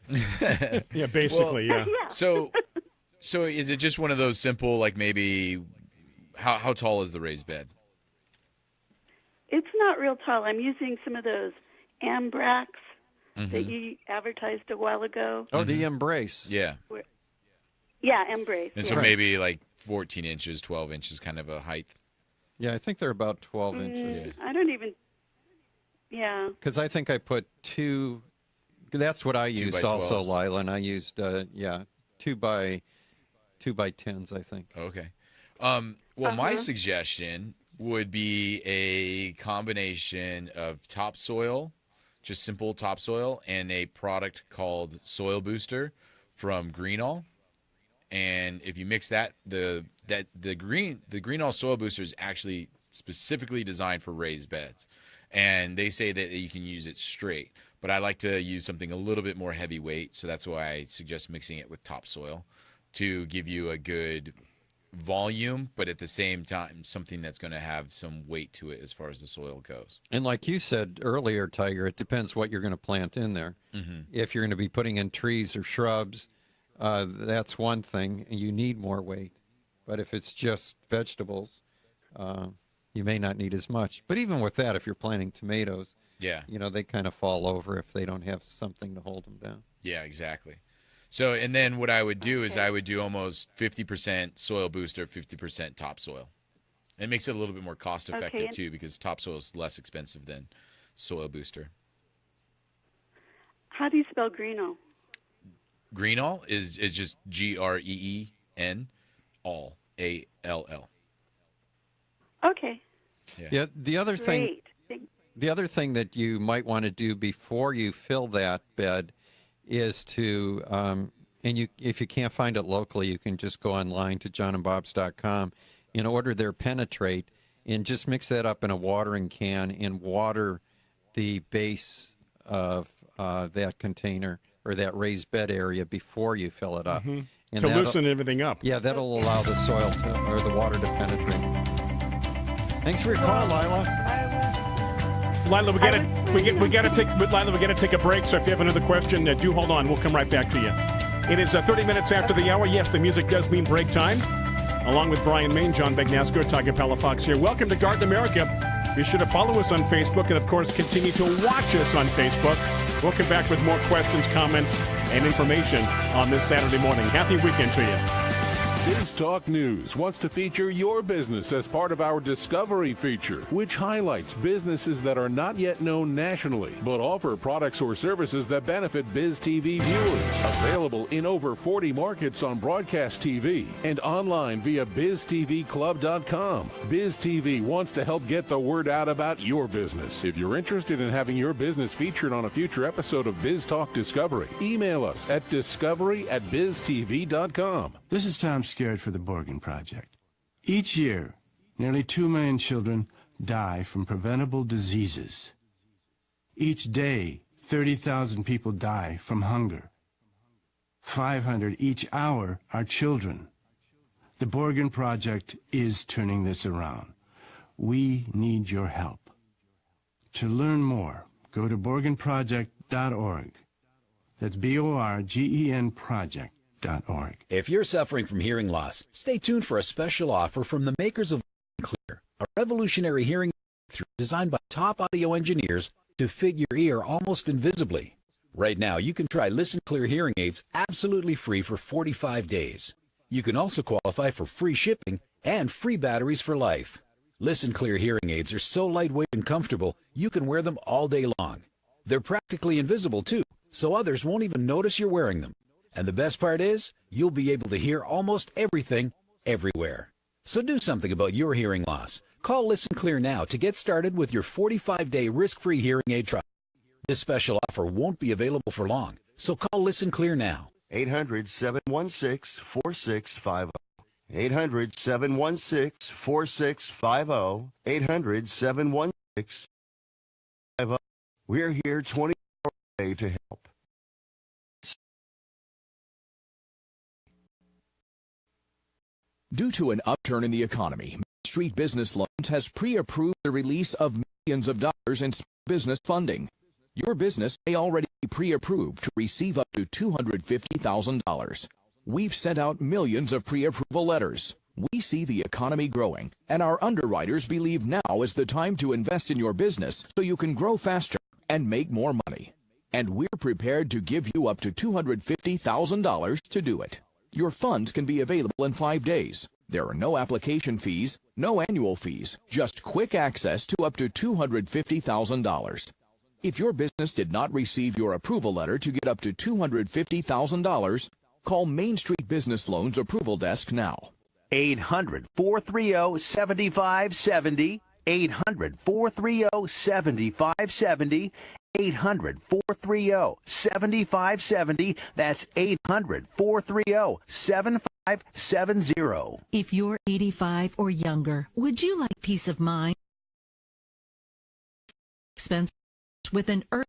Yeah, basically, yeah. So is it just one of those simple, like maybe, how tall is the raised bed? It's not real tall. I'm using some of those Ambrax that you advertised a while ago. Oh, the Embrace. Yeah. Yeah, Embrace. And so maybe like 14 inches, 12 inches kind of a height. Yeah, I think they're about 12 inches. I don't even... Yeah. Because I think I put 2... That's what I used also, 12s. Lila, and I used, 2 by 10s, I think. Okay. Well, my suggestion would be a combination of topsoil just simple topsoil, and a product called Soil Booster from Greenall. And if you mix that, the Greenall Soil Booster is actually specifically designed for raised beds. And they say that you can use it straight. But I like to use something a little bit more heavyweight, so that's why I suggest mixing it with topsoil to give you a good volume, but at the same time, something that's going to have some weight to it as far as the soil goes. And like you said earlier, Tiger, it depends what you're going to plant in there. If you're going to be putting in trees or shrubs, that's one thing, and you need more weight. But if it's just vegetables, you may not need as much. But even with that, if you're planting tomatoes, they kind of fall over if they don't have something to hold them down. Yeah, exactly. So, and then what I would do is I would do almost 50% soil booster, 50% topsoil. It makes it a little bit more cost effective too, because topsoil is less expensive than soil booster. How do you spell Greenall? Greenall is just Green, all, ALL. Okay. Yeah. The other thing that you might want to do before you fill that bed is to, if you can't find it locally, you can just go online to johnandbobs.com and order their Penetrate, and just mix that up in a watering can and water the base of that container or that raised bed area before you fill it up. And to loosen everything up. Yeah, that'll allow the soil or the water to penetrate. Thanks for your call, Lila. Lila, we gotta take a break. So if you have another question, do hold on. We'll come right back to you. It is 30 minutes after the hour. Yes, the music does mean break time. Along with Bryan Main, John Bagnasco, Tiger Palafox here. Welcome to Garden America. Be sure to follow us on Facebook, and of course, continue to watch us on Facebook. We'll come back with more questions, comments, and information on this Saturday morning. Happy weekend to you. Biz Talk News wants to feature your business as part of our Discovery feature, which highlights businesses that are not yet known nationally, but offer products or services that benefit Biz TV viewers. Available in over 40 markets on broadcast TV and online via biztvclub.com. Biz TV wants to help get the word out about your business. If you're interested in having your business featured on a future episode of Biz Talk Discovery, email us at discovery@biztv.com. This is Tom Scared for the Borgen Project. Each year, nearly 2 million children die from preventable diseases. Each day, 30,000 people die from hunger. 500 each hour are children. The Borgen Project is turning this around. We need your help. To learn more, go to borgenproject.org. That's BORGEN project. If you're suffering from hearing loss, stay tuned for a special offer from the makers of Clear, a revolutionary hearing breakthrough designed by top audio engineers to fit your ear almost invisibly. Right now, you can try Listen Clear hearing aids absolutely free for 45 days. You can also qualify for free shipping and free batteries for life. Listen Clear hearing aids are so lightweight and comfortable, you can wear them all day long. They're practically invisible, too, so others won't even notice you're wearing them. And the best part is, you'll be able to hear almost everything, everywhere. So do something about your hearing loss. Call Listen Clear now to get started with your 45-day risk-free hearing aid trial. This special offer won't be available for long, so call Listen Clear now. 800-716-4650. 800-716-4650. 800-716-4650. We're here 24 hours a day to help. Due to an upturn in the economy, Main Street Business Loans has pre-approved the release of millions of dollars in business funding. Your business may already be pre-approved to receive up to $250,000. We've sent out millions of pre-approval letters. We see the economy growing, and our underwriters believe now is the time to invest in your business so you can grow faster and make more money. And we're prepared to give you up to $250,000 to do it. Your funds can be available in 5 days. There are no application fees, no annual fees, just quick access to up to $250,000. If your business did not receive your approval letter to get up to $250,000, call Main Street Business Loans Approval Desk now. 800-430-7570. 800-430-7570. 800-430-7570. That's 800-430-7570. If you're 85 or younger, would you like peace of mind? Expense with an early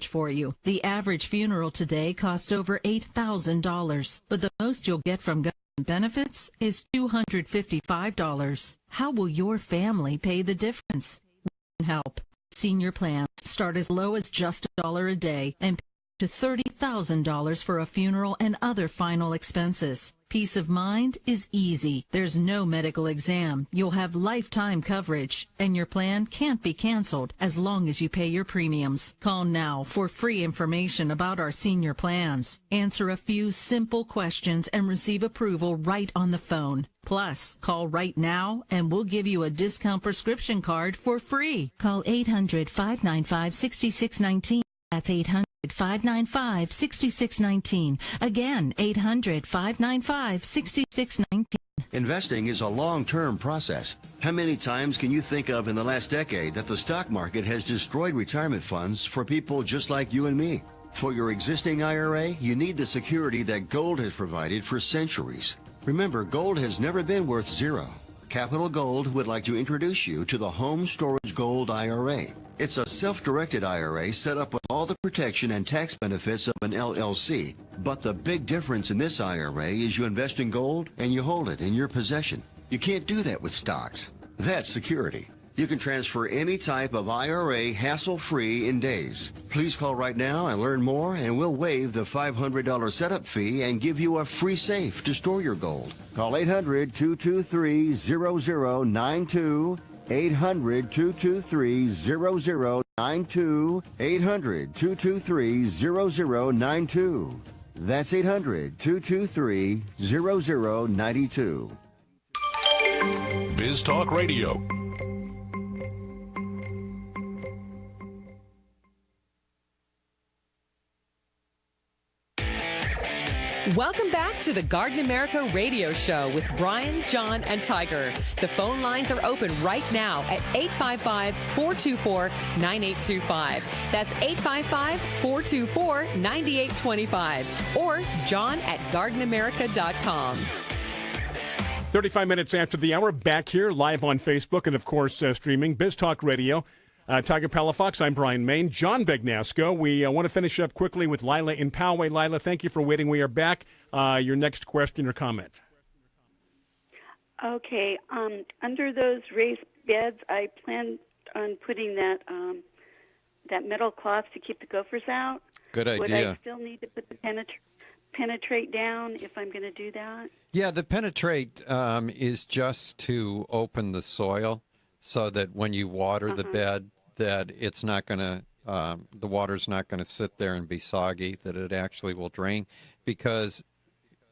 for you. The average funeral today costs over $8,000, but the most you'll get from government benefits is $255. How will your family pay the difference? We can help. Senior plans start as low as just $1 a day and pay to $30,000 for a funeral and other final expenses. Peace of mind is easy. There's no medical exam. You'll have lifetime coverage, and your plan can't be canceled as long as you pay your premiums. Call now for free information about our senior plans. Answer a few simple questions and receive approval right on the phone. Plus, call right now and we'll give you a discount prescription card for free. Call 800-595-6619. That's 800-595-6619. Again, 800-595-6619. Investing is a long-term process. How many times can you think of in the last decade that the stock market has destroyed retirement funds for people just like you and me? For your existing IRA, you need the security that gold has provided for centuries. Remember, gold has never been worth zero. Capital Gold would like to introduce you to the Home Storage Gold IRA. It's a self-directed IRA set up with all the protection and tax benefits of an LLC. But the big difference in this IRA is you invest in gold and you hold it in your possession. You can't do that with stocks. That's security. You can transfer any type of IRA hassle-free in days. Please call right now and learn more, and we'll waive the $500 setup fee and give you a free safe to store your gold. Call 800-223-0092. 800-223-0092. 800-223-0092. That's 800-223-0092. Biz Talk Radio. Welcome back to the Garden America Radio Show with Bryan, John, and Tiger. The phone lines are open right now at 855-424-9825. That's 855-424-9825. Or john@gardenamerica.com. 35 minutes after the hour, back here live on Facebook and, of course, streaming Biz Talk Radio. Tiger Palafox, I'm Bryan Main. John Bagnasco. We want to finish up quickly with Lila in Poway. Lila, thank you for waiting. We are back. Your next question or comment. Okay. Under those raised beds, I plan on putting that metal cloth to keep the gophers out. Good idea. Would I still need to put the penetrate down if I'm going to do that? Yeah, the penetrate is just to open the soil so that when you water the bed, that it's not going to, the water's not going to sit there and be soggy, that it actually will drain. Because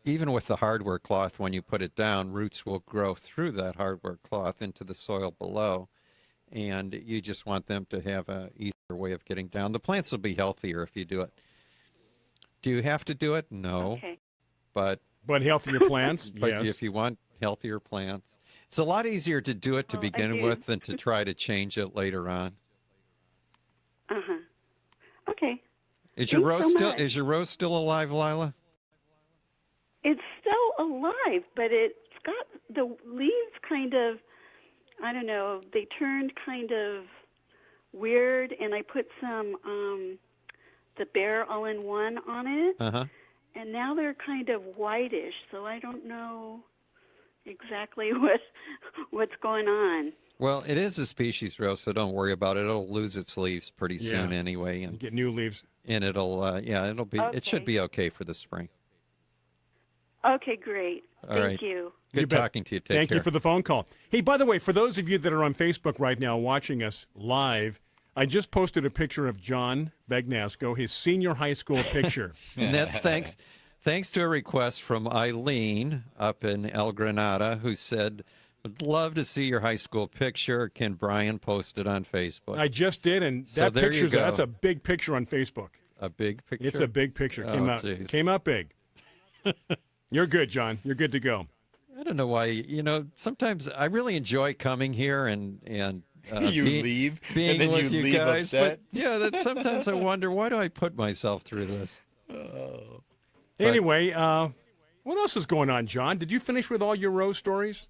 even with the hardware cloth, when you put it down, roots will grow through that hardware cloth into the soil below. And you just want them to have an easier way of getting down. The plants will be healthier if you do it. Do you have to do it? No. Okay. But healthier plants? But yes. If you want healthier plants. It's a lot easier to do it to begin with than to try to change it later on. Okay. Is your rose still alive, Lila? It's still alive, but it's got the leaves kind of, I don't know, they turned kind of weird, and I put some the Bear All-in-One on it, and now they're kind of whitish, so I don't know exactly what's going on. Well, it is a species rose, so don't worry about it. It'll lose its leaves pretty soon anyway, and get new leaves. And it'll it'll be it should be okay for the spring. Okay, great. Thank you. Good talking to you. Take care. Thank you for the phone call. Hey, by the way, for those of you that are on Facebook right now watching us live, I just posted a picture of John Bagnasco, his senior high school picture. And that's thanks to a request from Eileen up in El Granada, who said, "Would love to see your high school picture. Can Bryan post it on Facebook?" I just did, and So there you go. that's a big picture on Facebook. A big picture? It's a big picture. Oh, Came out big. You're good, John. You're good to go. I don't know why. Sometimes I really enjoy coming here and You leave, being and then with you you leave guys. upset? But yeah, that sometimes I wonder, why do I put myself through this? Anyway, what else is going on, John? Did you finish with all your Rose stories?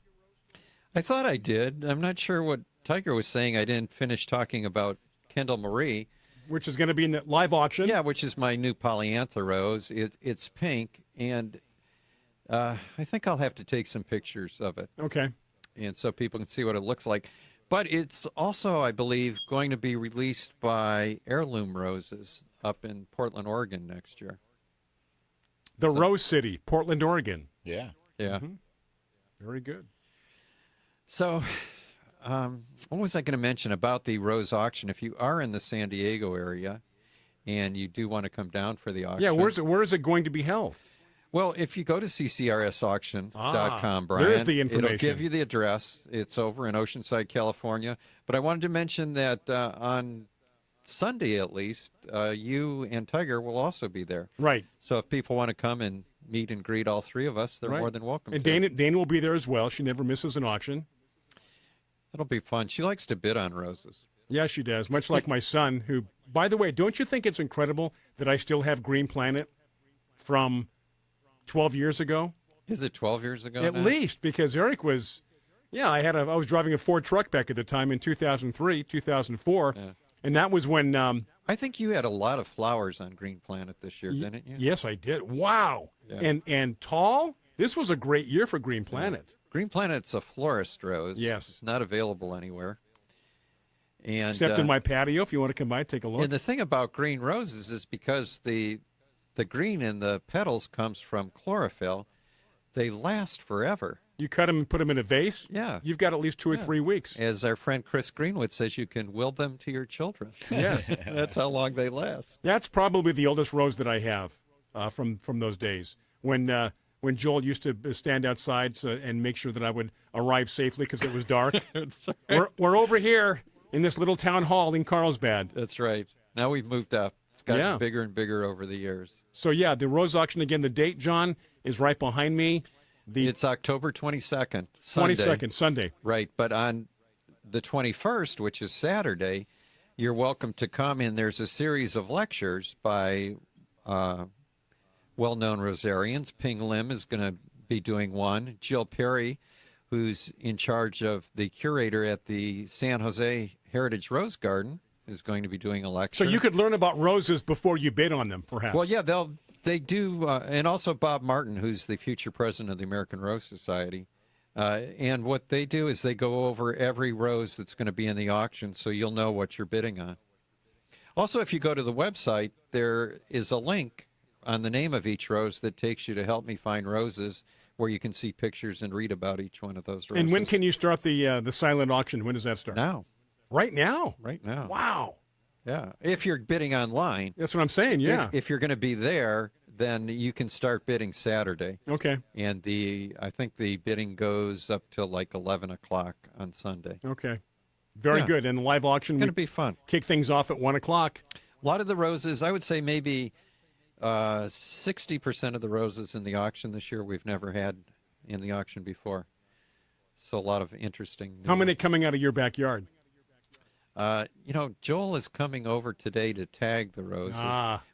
I thought I did. I'm not sure what Tiger was saying. I didn't finish talking about Kendall Marie. Which is going to be in the live auction. Yeah, which is my new polyantha rose. It's pink, and I think I'll have to take some pictures of it. Okay. And so people can see what it looks like. But it's also, I believe, going to be released by Heirloom Roses up in Portland, Oregon next year. The Rose City, Portland, Oregon. Yeah. Yeah. Very good. So, what was I going to mention about the rose auction? If you are in the San Diego area and you do want to come down for the auction. Yeah, where is it going to be held? Well, if you go to ccrsauction.com, Brian, there's the information. It'll give you the address. It's over in Oceanside, California. But I wanted to mention that on Sunday, at least, you and Tiger will also be there. Right. So if people want to come and meet and greet all three of us, they're more than welcome and to. Dana will be there as well. She never misses an auction. It'll be fun. She likes to bid on roses. Yeah, she does, much like my son, who, by the way, don't you think it's incredible that I still have Green Planet from 12 years ago? Is it 12 years ago At now? least, because Eric was, I was driving a Ford truck back at the time in 2003, 2004, and that was when... I think you had a lot of flowers on Green Planet this year, didn't you? Yes, I did. Wow. Yeah. And tall, this was a great year for Green Planet. Yeah. Green Planet's a florist rose. Yes. It's not available anywhere. And except in my patio, if you want to come by, take a look. And the thing about green roses is because the green in the petals comes from chlorophyll, they last forever. You cut them and put them in a vase? Yeah. You've got at least 2 or 3 weeks. As our friend Chris Greenwood says, you can will them to your children. Yes. That's how long they last. That's probably the oldest rose that I have from those days. When Joel used to stand outside and make sure that I would arrive safely because it was dark. We're over here in this little town hall in Carlsbad. That's right. Now we've moved up. It's gotten bigger and bigger over the years. So, the rose auction, again, the date, John, is right behind me. It's October 22nd, Sunday. 22nd, Sunday. Right, but on the 21st, which is Saturday, you're welcome to come in. There's a series of lectures by well-known rosarians. Ping Lim is going to be doing one. Jill Perry, who's in charge of the curator at the San Jose Heritage Rose Garden, is going to be doing a lecture. So you could learn about roses before you bid on them, perhaps. Well, yeah, they do, and also Bob Martin, who's the future president of the American Rose Society. And what they do is they go over every rose that's going to be in the auction, so you'll know what you're bidding on. Also, if you go to the website, there is a link on the name of each rose that takes you to Help Me Find Roses, where you can see pictures and read about each one of those roses. And when can you start the silent auction? When does that start? Now. Right now? Right now. Wow. Yeah. If you're bidding online. That's what I'm saying, yeah. If you're going to be there, then you can start bidding Saturday. Okay. And I think the bidding goes up till like 11 o'clock on Sunday. Okay. Very good. And the live auction. It's going to be fun. Kick things off at 1 o'clock. A lot of the roses, I would say maybe 60% of the roses in the auction this year we've never had in the auction before. So a lot of interesting. How many coming out of your backyard? Joel is coming over today to tag the roses.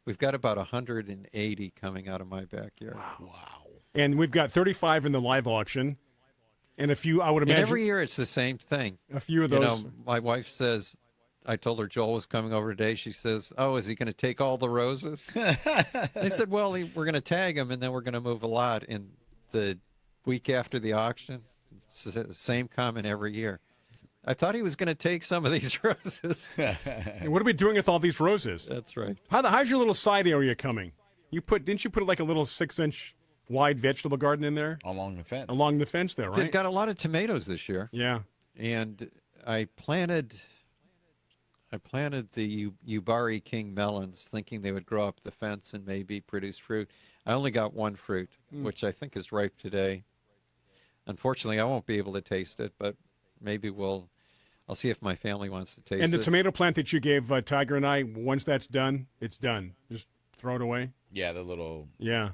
We've got about 180 coming out of my backyard. Wow. And we've got 35 in the live auction. And a few, I would imagine. And every year it's the same thing. A few of those. My wife says, I told her Joel was coming over today. She says, oh, is he going to take all the roses? I said, well, we're going to tag him, and then we're going to move a lot. In the week after the auction, it's the same comment every year. I thought he was going to take some of these roses. And what are we doing with all these roses? That's right. How's your little side area coming? Didn't you put like a little 6-inch wide vegetable garden in there? Along the fence. Along the fence there, right? Got a lot of tomatoes this year. Yeah. And I planted the Yubari King melons thinking they would grow up the fence and maybe produce fruit. I only got one fruit, which I think is ripe today. Unfortunately, I won't be able to taste it, but maybe I'll see if my family wants to taste it. And the tomato plant that you gave Tiger and I, once that's done, it's done. Just throw it away. Yeah, the little. Yeah.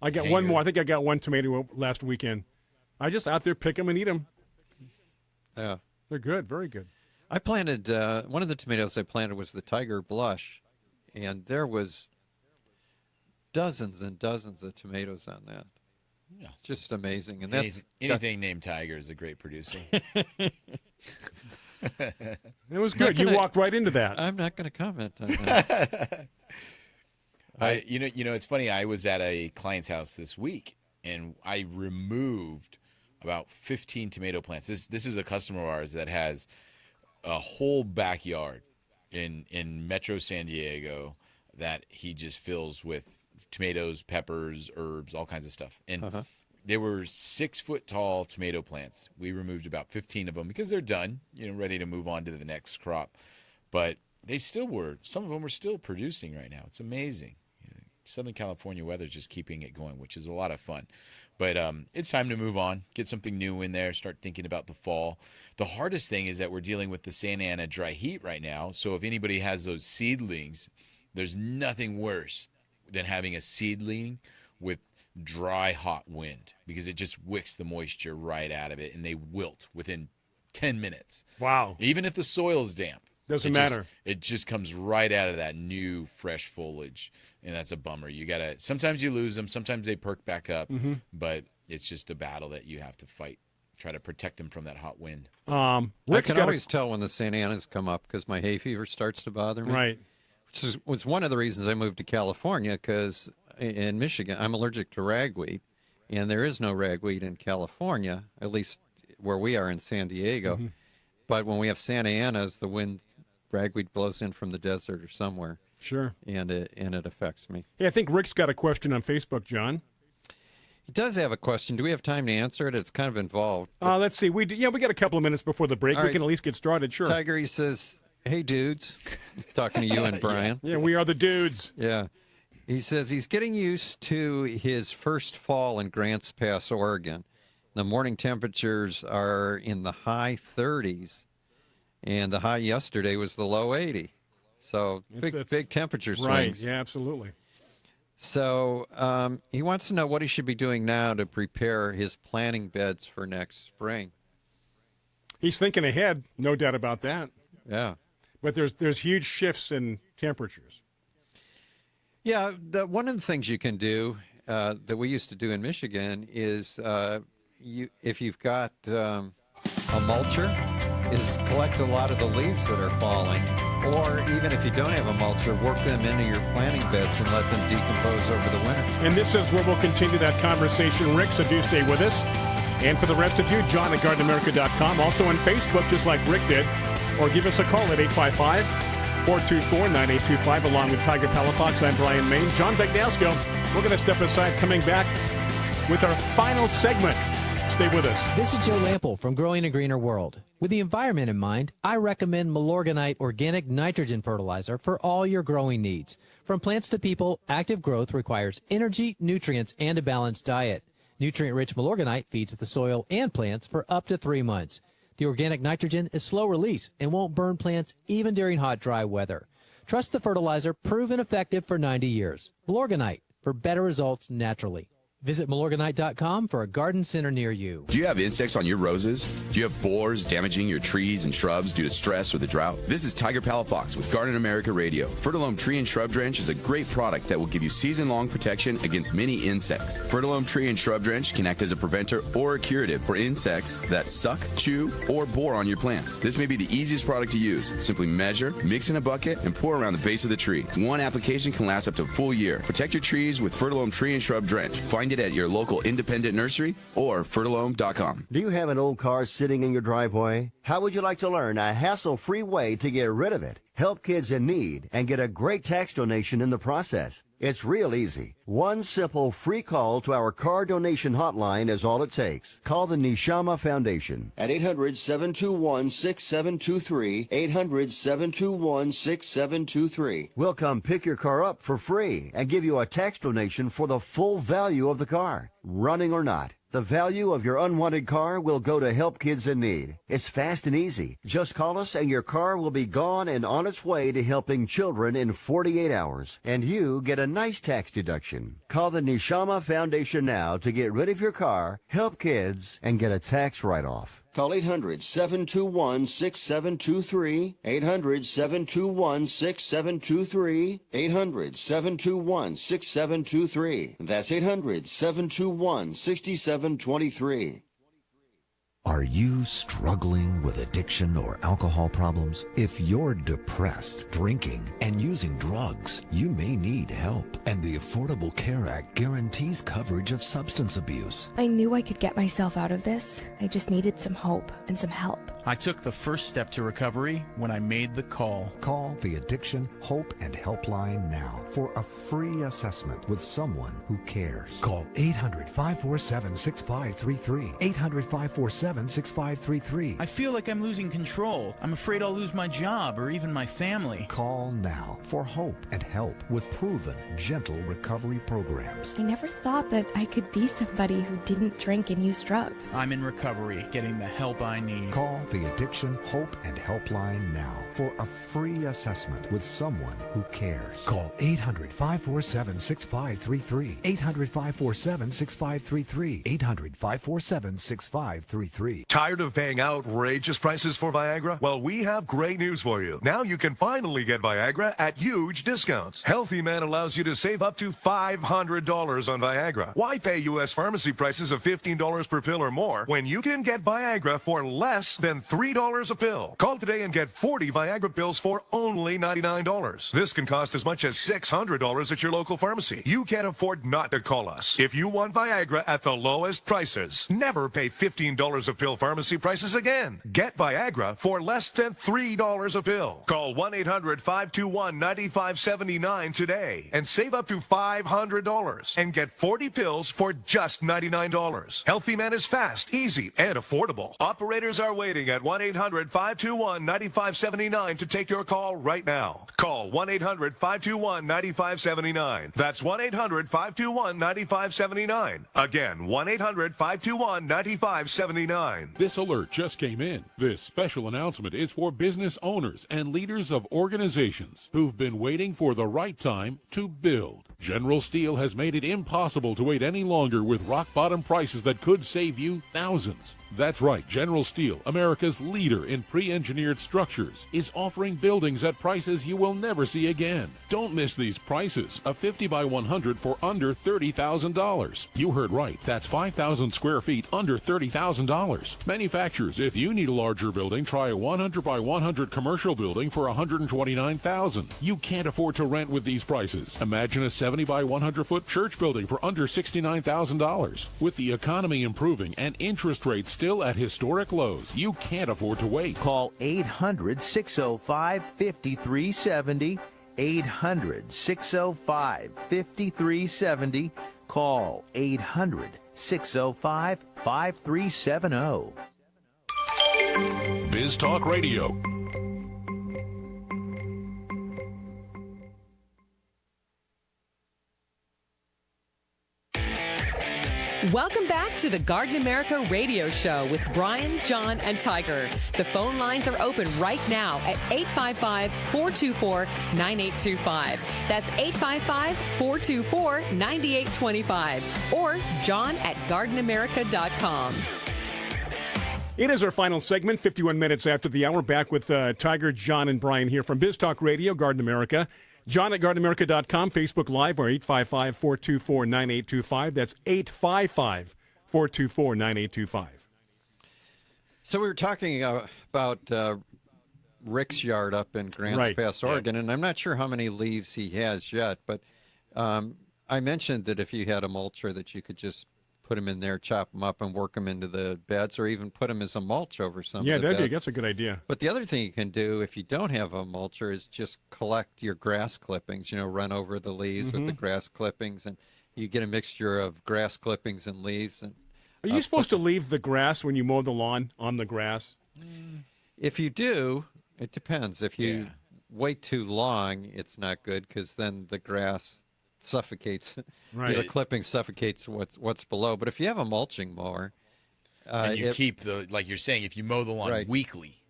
I got one more. I think I got one tomato last weekend. I just out there pick them and eat them. Yeah. They're good. Very good. I planted, one of the tomatoes I planted was the Tiger Blush, and there was dozens and dozens of tomatoes on that. Yeah. Just amazing. And anything named Tiger is a great producer. It was good. You walked right into that. I'm not going to comment on that. It's funny. I was at a client's house this week, and I removed about 15 tomato plants. This is a customer of ours that has a whole backyard in Metro San Diego that he just fills with tomatoes, peppers, herbs, all kinds of stuff. And there were 6-foot tall tomato plants. We removed about 15 of them because they're done, ready to move on to the next crop. But they still were. Some of them are still producing right now. It's amazing. Southern California weather is just keeping it going, which is a lot of fun. But it's time to move on, get something new in there, start thinking about the fall. The hardest thing is that we're dealing with the Santa Ana dry heat right now. So if anybody has those seedlings, there's nothing worse than having a seedling with dry, hot wind, because it just wicks the moisture right out of it, and they wilt within 10 minutes. Wow. Even if the soil's damp. Doesn't matter. It just comes right out of that new, fresh foliage, and that's a bummer. Sometimes you lose them, sometimes they perk back up, but it's just a battle that you have to fight. Try to protect them from that hot wind. I can always tell when the Santa Anas come up because my hay fever starts to bother me. Right. Which was one of the reasons I moved to California, because in Michigan, I'm allergic to ragweed, and there is no ragweed in California, at least where we are in San Diego. But when we have Santa Anas, the ragweed blows in from the desert or somewhere. Sure. And it affects me. Hey, I think Rick's got a question on Facebook, John. He does have a question. Do we have time to answer it? It's kind of involved. Let's see. We got a couple of minutes before the break. We can at least get started. Sure. Tiger, he says, "Hey, dudes." He's talking to you and Bryan. Yeah, we are the dudes. Yeah. He says he's getting used to his first fall in Grants Pass, Oregon. The morning temperatures are in the high 30s, and the high yesterday was the low 80. So big temperature swings. Right, yeah, absolutely. So he wants to know what he should be doing now to prepare his planting beds for next spring. He's thinking ahead, no doubt about that. Yeah. But there's huge shifts in temperatures. Yeah, one of the things you can do that we used to do in Michigan is if you've got a mulcher, is collect a lot of the leaves that are falling. Or even if you don't have a mulcher, work them into your planting beds and let them decompose over the winter. And this is where we'll continue that conversation, Rick, so do stay with us. And for the rest of you, John at GardenAmerica.com. Also on Facebook, just like Rick did. Or give us a call at 855-424-9825 along with Tiger Palafox. I'm Bryan Main. John Bagnasco. We're going to step aside, coming back with our final segment. Stay with us. This is Joe Lample from Growing a Greener World. With the environment in mind, I recommend Milorganite Organic Nitrogen Fertilizer for all your growing needs. From plants to people, active growth requires energy, nutrients, and a balanced diet. Nutrient-rich Milorganite feeds the soil and plants for up to 3 months. The organic nitrogen is slow release and won't burn plants even during hot, dry weather. Trust the fertilizer, proven effective for 90 years. Milorganite, for better results naturally. Visit Milorganite.com for a garden center near you. Do you have insects on your roses? Do you have borers damaging your trees and shrubs due to stress or the drought? This is Tiger Palafox with Garden America Radio. Fertilome Tree and Shrub Drench is a great product that will give you season-long protection against many insects. Fertilome Tree and Shrub Drench can act as a preventer or a curative for insects that suck, chew, or bore on your plants. This may be the easiest product to use. Simply measure, mix in a bucket, and pour around the base of the tree. One application can last up to a full year. Protect your trees with Fertilome Tree and Shrub Drench. Find it at your local independent nursery or fertilome.com. Do you have an old car sitting in your driveway? How would you like to learn a hassle-free way to get rid of it? Help kids in need and get a great tax donation in the process. It's real easy. One simple free call to our car donation hotline is all it takes. Call the Nishama Foundation at 800-721-6723, 800-721-6723. We'll come pick your car up for free and give you a tax donation for the full value of the car, running or not. The value of your unwanted car will go to help kids in need. It's fast and easy. Just call us and your car will be gone and on its way to helping children in 48 hours. And you get a nice tax deduction. Call the Nishama Foundation now to get rid of your car, help kids, and get a tax write-off. Call 800-721-6723, 800-721-6723, 800-721-6723. That's 800-721-6723. Are you struggling with addiction or alcohol problems? If you're depressed, drinking, and using drugs, you may need help. And the Affordable Care Act guarantees coverage of substance abuse. I knew I could get myself out of this. I just needed some hope and some help. I took the first step to recovery when I made the call. Call the Addiction, Hope, and Helpline now for a free assessment with someone who cares. Call 800-547-6533. 800-547-6533. I feel like I'm losing control. I'm afraid I'll lose my job or even my family. Call now for hope and help with proven, gentle recovery programs. I never thought that I could be somebody who didn't drink and use drugs. I'm in recovery, getting the help I need. Call the Addiction, Hope, and Helpline now for a free assessment with someone who cares. Call 800-547-6533. 800-547-6533. 800-547-6533. Tired of paying outrageous prices for Viagra? Well, we have great news for you. Now you can finally get Viagra at huge discounts. Healthy Man allows you to save up to $500 on Viagra. Why pay U.S. pharmacy prices of $15 per pill or more when you can get Viagra for less than $3 a pill? Call today and get 40 Viagra pills for only $99. This can cost as much as $600 at your local pharmacy. You can't afford not to call us. If you want Viagra at the lowest prices, never pay $15 a pill pharmacy prices again. Get Viagra for less than $3 a pill. Call 1-800-521-9579 today and save up to $500 and get 40 pills for just $99. Healthy Man is fast, easy, and affordable. Operators are waiting at 1-800-521-9579 to take your call right now. Call 1-800-521-9579. That's 1-800-521-9579. Again, 1-800-521-9579. This alert just came in. This special announcement is for business owners and leaders of organizations who've been waiting for the right time to build. General Steel has made it impossible to wait any longer with rock-bottom prices that could save you thousands. That's right, General Steel, America's leader in pre-engineered structures, is offering buildings at prices you will never see again. Don't miss these prices. A 50 by 100 for under $30,000. You heard right. That's 5,000 square feet under $30,000. Manufacturers, if you need a larger building, try a 100 by 100 commercial building for $129,000. You can't afford to rent with these prices. Imagine a 70 by 100 foot church building for under $69,000. With the economy improving and interest rates still at historic lows, you can't afford to wait. Call 800-605-5370. 800-605-5370. Call 800-605-5370. Biz Talk Radio. Welcome back to the Garden America Radio Show with Bryan, John, and Tiger. The phone lines are open right now at 855-424-9825. That's 855-424-9825. Or John at gardenamerica.com. It is our final segment, 51 minutes after the hour. Back with Tiger, John, and Bryan here from Biz Talk Radio, Garden America. John at gardenamerica.com, Facebook Live, or 855-424-9825. That's 855-424-9825. So we were talking about Rick's yard up in Grants Pass, Oregon, and I'm not sure how many leaves he has yet, but I mentioned that if you had a mulcher that you could just put them in there, chop them up, and work them into the beds, or even put them as a mulch over some of the beds. That's a good idea. But the other thing you can do if you don't have a mulcher is just collect your grass clippings, run over the leaves with the grass clippings, and you get a mixture of grass clippings and leaves. And are you supposed to leave the grass when you mow the lawn on the grass? If you do, it depends. If you wait too long, it's not good, because then the grass suffocates. The clipping suffocates what's below. But if you have a mulching mower, and you keep like you're saying, if you mow the lawn weekly,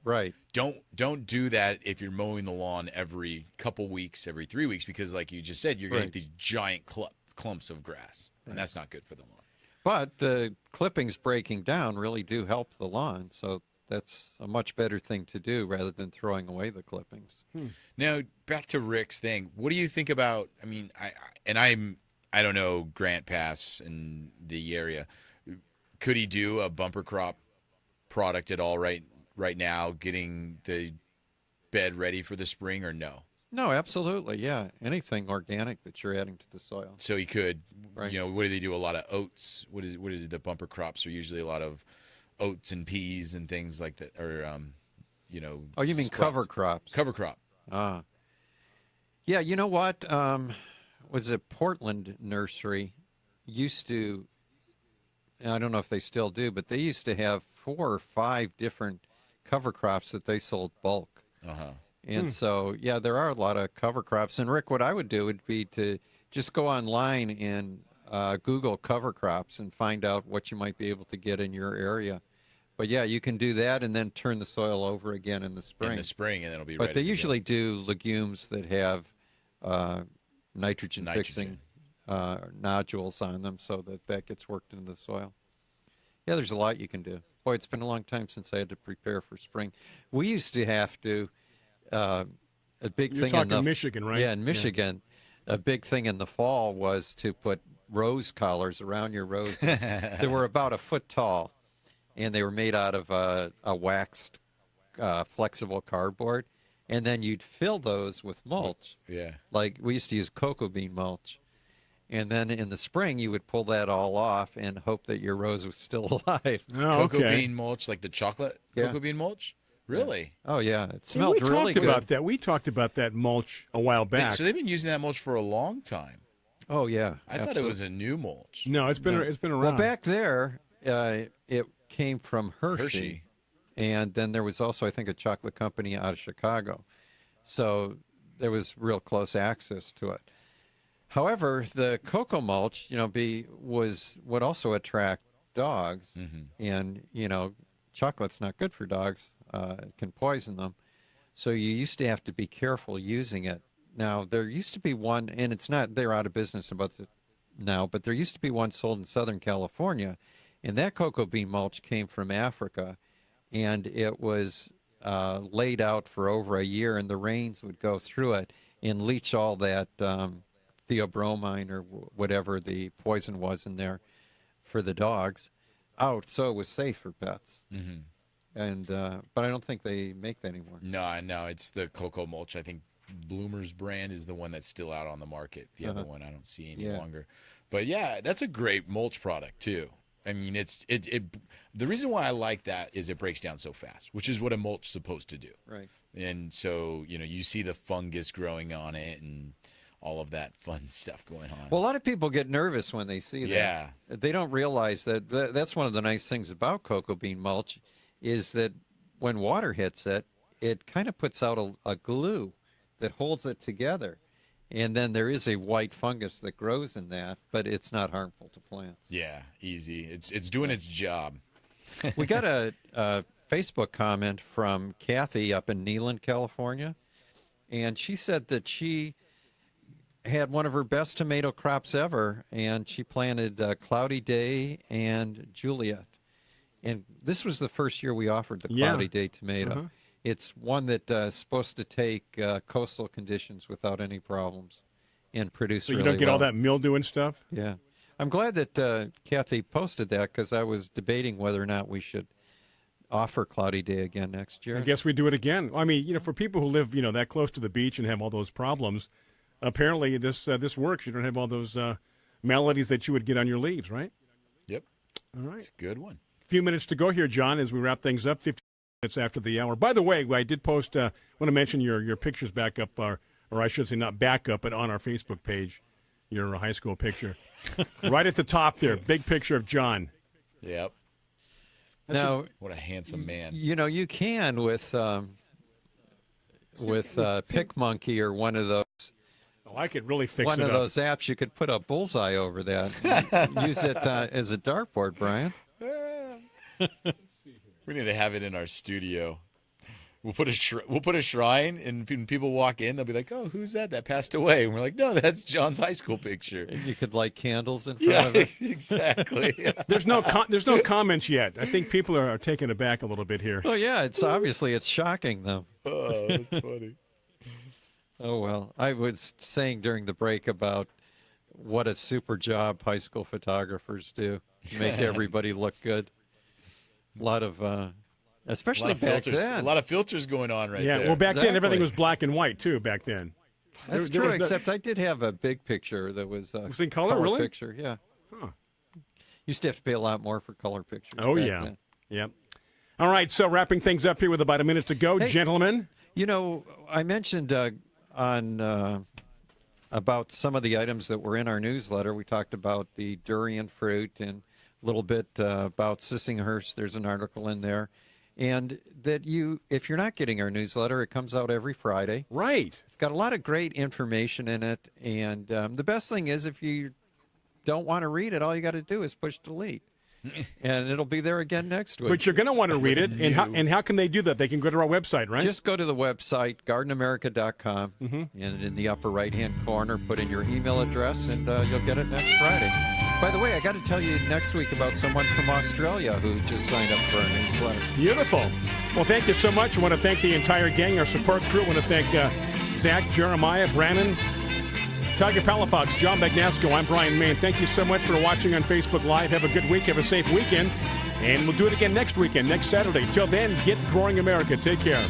don't do that if you're mowing the lawn every couple weeks, every 3 weeks, because like you just said, you're going to get these giant clumps of grass, and that's not good for the lawn. But the clippings breaking down really do help the lawn, so that's a much better thing to do rather than throwing away the clippings. Now, back to Rick's thing. What do you think about, I mean, I don't know Grant Pass and the area. Could he do a bumper crop product at all right now, getting the bed ready for the spring, or no? No, absolutely, yeah. Anything organic that you're adding to the soil. So he could, Right. you know, what do they do? A lot of oats. What is the bumper crops are usually a lot of oats and peas and things like that, or you know. Oh, you mean sprouts. cover crops? Cover crop. Yeah, you know what? Was it Portland Nursery used to, I don't know if they still do, but they used to have 4 or 5 different cover crops that they sold bulk. And so, yeah, there are a lot of cover crops. And Rick, what I would do would be to just go online and Google cover crops and find out what you might be able to get in your area. But yeah, you can do that and then turn the soil over again in the spring. In the spring, and then it'll be But ready they to go. usually do legumes that have nitrogen-fixing nodules on them so that gets worked into the soil. Yeah, there's a lot you can do. Boy, it's been a long time since I had to prepare for spring. We used to have to, a big You're thing talking in the Michigan, right? Yeah, in Michigan, a big thing in the fall was to put rose collars around your roses. They were about a foot tall, and they were made out of a waxed, flexible cardboard. And then you'd fill those with mulch. Yeah. Like we used to use cocoa bean mulch. And then in the spring, you would pull that all off and hope that your rose was still alive. Cocoa bean mulch, like the chocolate Yeah. cocoa bean mulch? Really? Oh, yeah. It Yeah, smelled really good. We talked about that mulch a while back. So they've been using that mulch for a long time. Oh, yeah. I thought it was a new mulch. No, it's been around. Well, back there, it came from Hershey. And then there was also, I think, a chocolate company out of Chicago. So there was real close access to it. However, the cocoa mulch, would also attract dogs. And, chocolate's not good for dogs. It can poison them. So you used to have to be careful using it. Now, there used to be one, and they're out of business now, but there used to be one sold in Southern California, and that cocoa bean mulch came from Africa, and it was laid out for over a year, and the rains would go through it and leach all that theobromine or whatever the poison was in there for the dogs out, so it was safe for pets. And but I don't think they make that anymore. No, it's the cocoa mulch. I think Bloomer's brand is the one that's still out on the market. The other one I don't see any longer. But yeah, that's a great mulch product too. I mean, the reason why I like that is it breaks down so fast, which is what a mulch is supposed to do. Right. And so, you see the fungus growing on it and all of that fun stuff going on. Well, a lot of people get nervous when they see that. Yeah. They don't realize that that's one of the nice things about cocoa bean mulch is that when water hits it, it kind of puts out a glue that holds it together. And then there is a white fungus that grows in that, but it's not harmful to plants. Yeah, easy. It's doing its job. We got a Facebook comment from Kathy up in Neyland, California, and she said that she had one of her best tomato crops ever, and she planted Cloudy Day and Juliet. And this was the first year we offered the Cloudy Day tomato. It's one that's supposed to take coastal conditions without any problems and produce really well. So you don't get all that mildew and stuff? Yeah. I'm glad that Kathy posted that because I was debating whether or not we should offer Cloudy Day again next year. I guess we do it again. I mean, for people who live, that close to the beach and have all those problems, apparently this works. You don't have all those maladies that you would get on your leaves, right? Yep. All right. It's a good one. A few minutes to go here, John, as we wrap things up. 15 minutes after the hour. By the way, I did post, want to mention your pictures back up, or I should say not back up, but on our Facebook page, your high school picture. Right at the top there, big picture of John. Yep. Now, what a handsome man. You can with PicMonkey or one of those. Oh, I could really fix one it of up. those apps. You could put a bullseye over that. Use it as a dartboard, Brian. We need to have it in our studio. We'll put a shrine, and when people walk in, they'll be like, "Oh, who's that? That passed away." And we're like, "No, that's John's high school picture." And you could light candles in front of it. Exactly. There's no comments yet. I think people are taken aback a little bit here. Oh yeah, it's shocking them. Oh, that's funny. Oh well, I was saying during the break about what a super job high school photographers do to make everybody look good. A lot of. Especially back then. A lot of filters going on right there. Yeah, well, back then, everything was black and white, too, back then. That's true, except I did have a big picture that was a in color, really? picture, yeah. Huh. Used to have to pay a lot more for color pictures. Oh, yeah. Then. Yep. All right, so wrapping things up here with about a minute to go, gentlemen. You know, I mentioned about some of the items that were in our newsletter. We talked about the durian fruit and a little bit about Sissinghurst. There's an article in there. And that if you're not getting our newsletter, it comes out every Friday. Right. It's got a lot of great information in it. And the best thing is if you don't want to read it, all you got to do is push delete. And it'll be there again next week. But you're going to want to read it. And how can they do that? They can go to our website, right? Just go to the website, gardenamerica.com, and in the upper right-hand corner, put in your email address, and you'll get it next Friday. By the way, I got to tell you next week about someone from Australia who just signed up for our newsletter. Beautiful. Well, thank you so much. I want to thank the entire gang, our support crew. I want to thank Zach, Jeremiah, Brandon, Tiger Palafox, John Bagnasco. I'm Bryan Main. Thank you so much for watching on Facebook Live. Have a good week. Have a safe weekend. And we'll do it again next weekend, next Saturday. Till then, get growing America. Take care.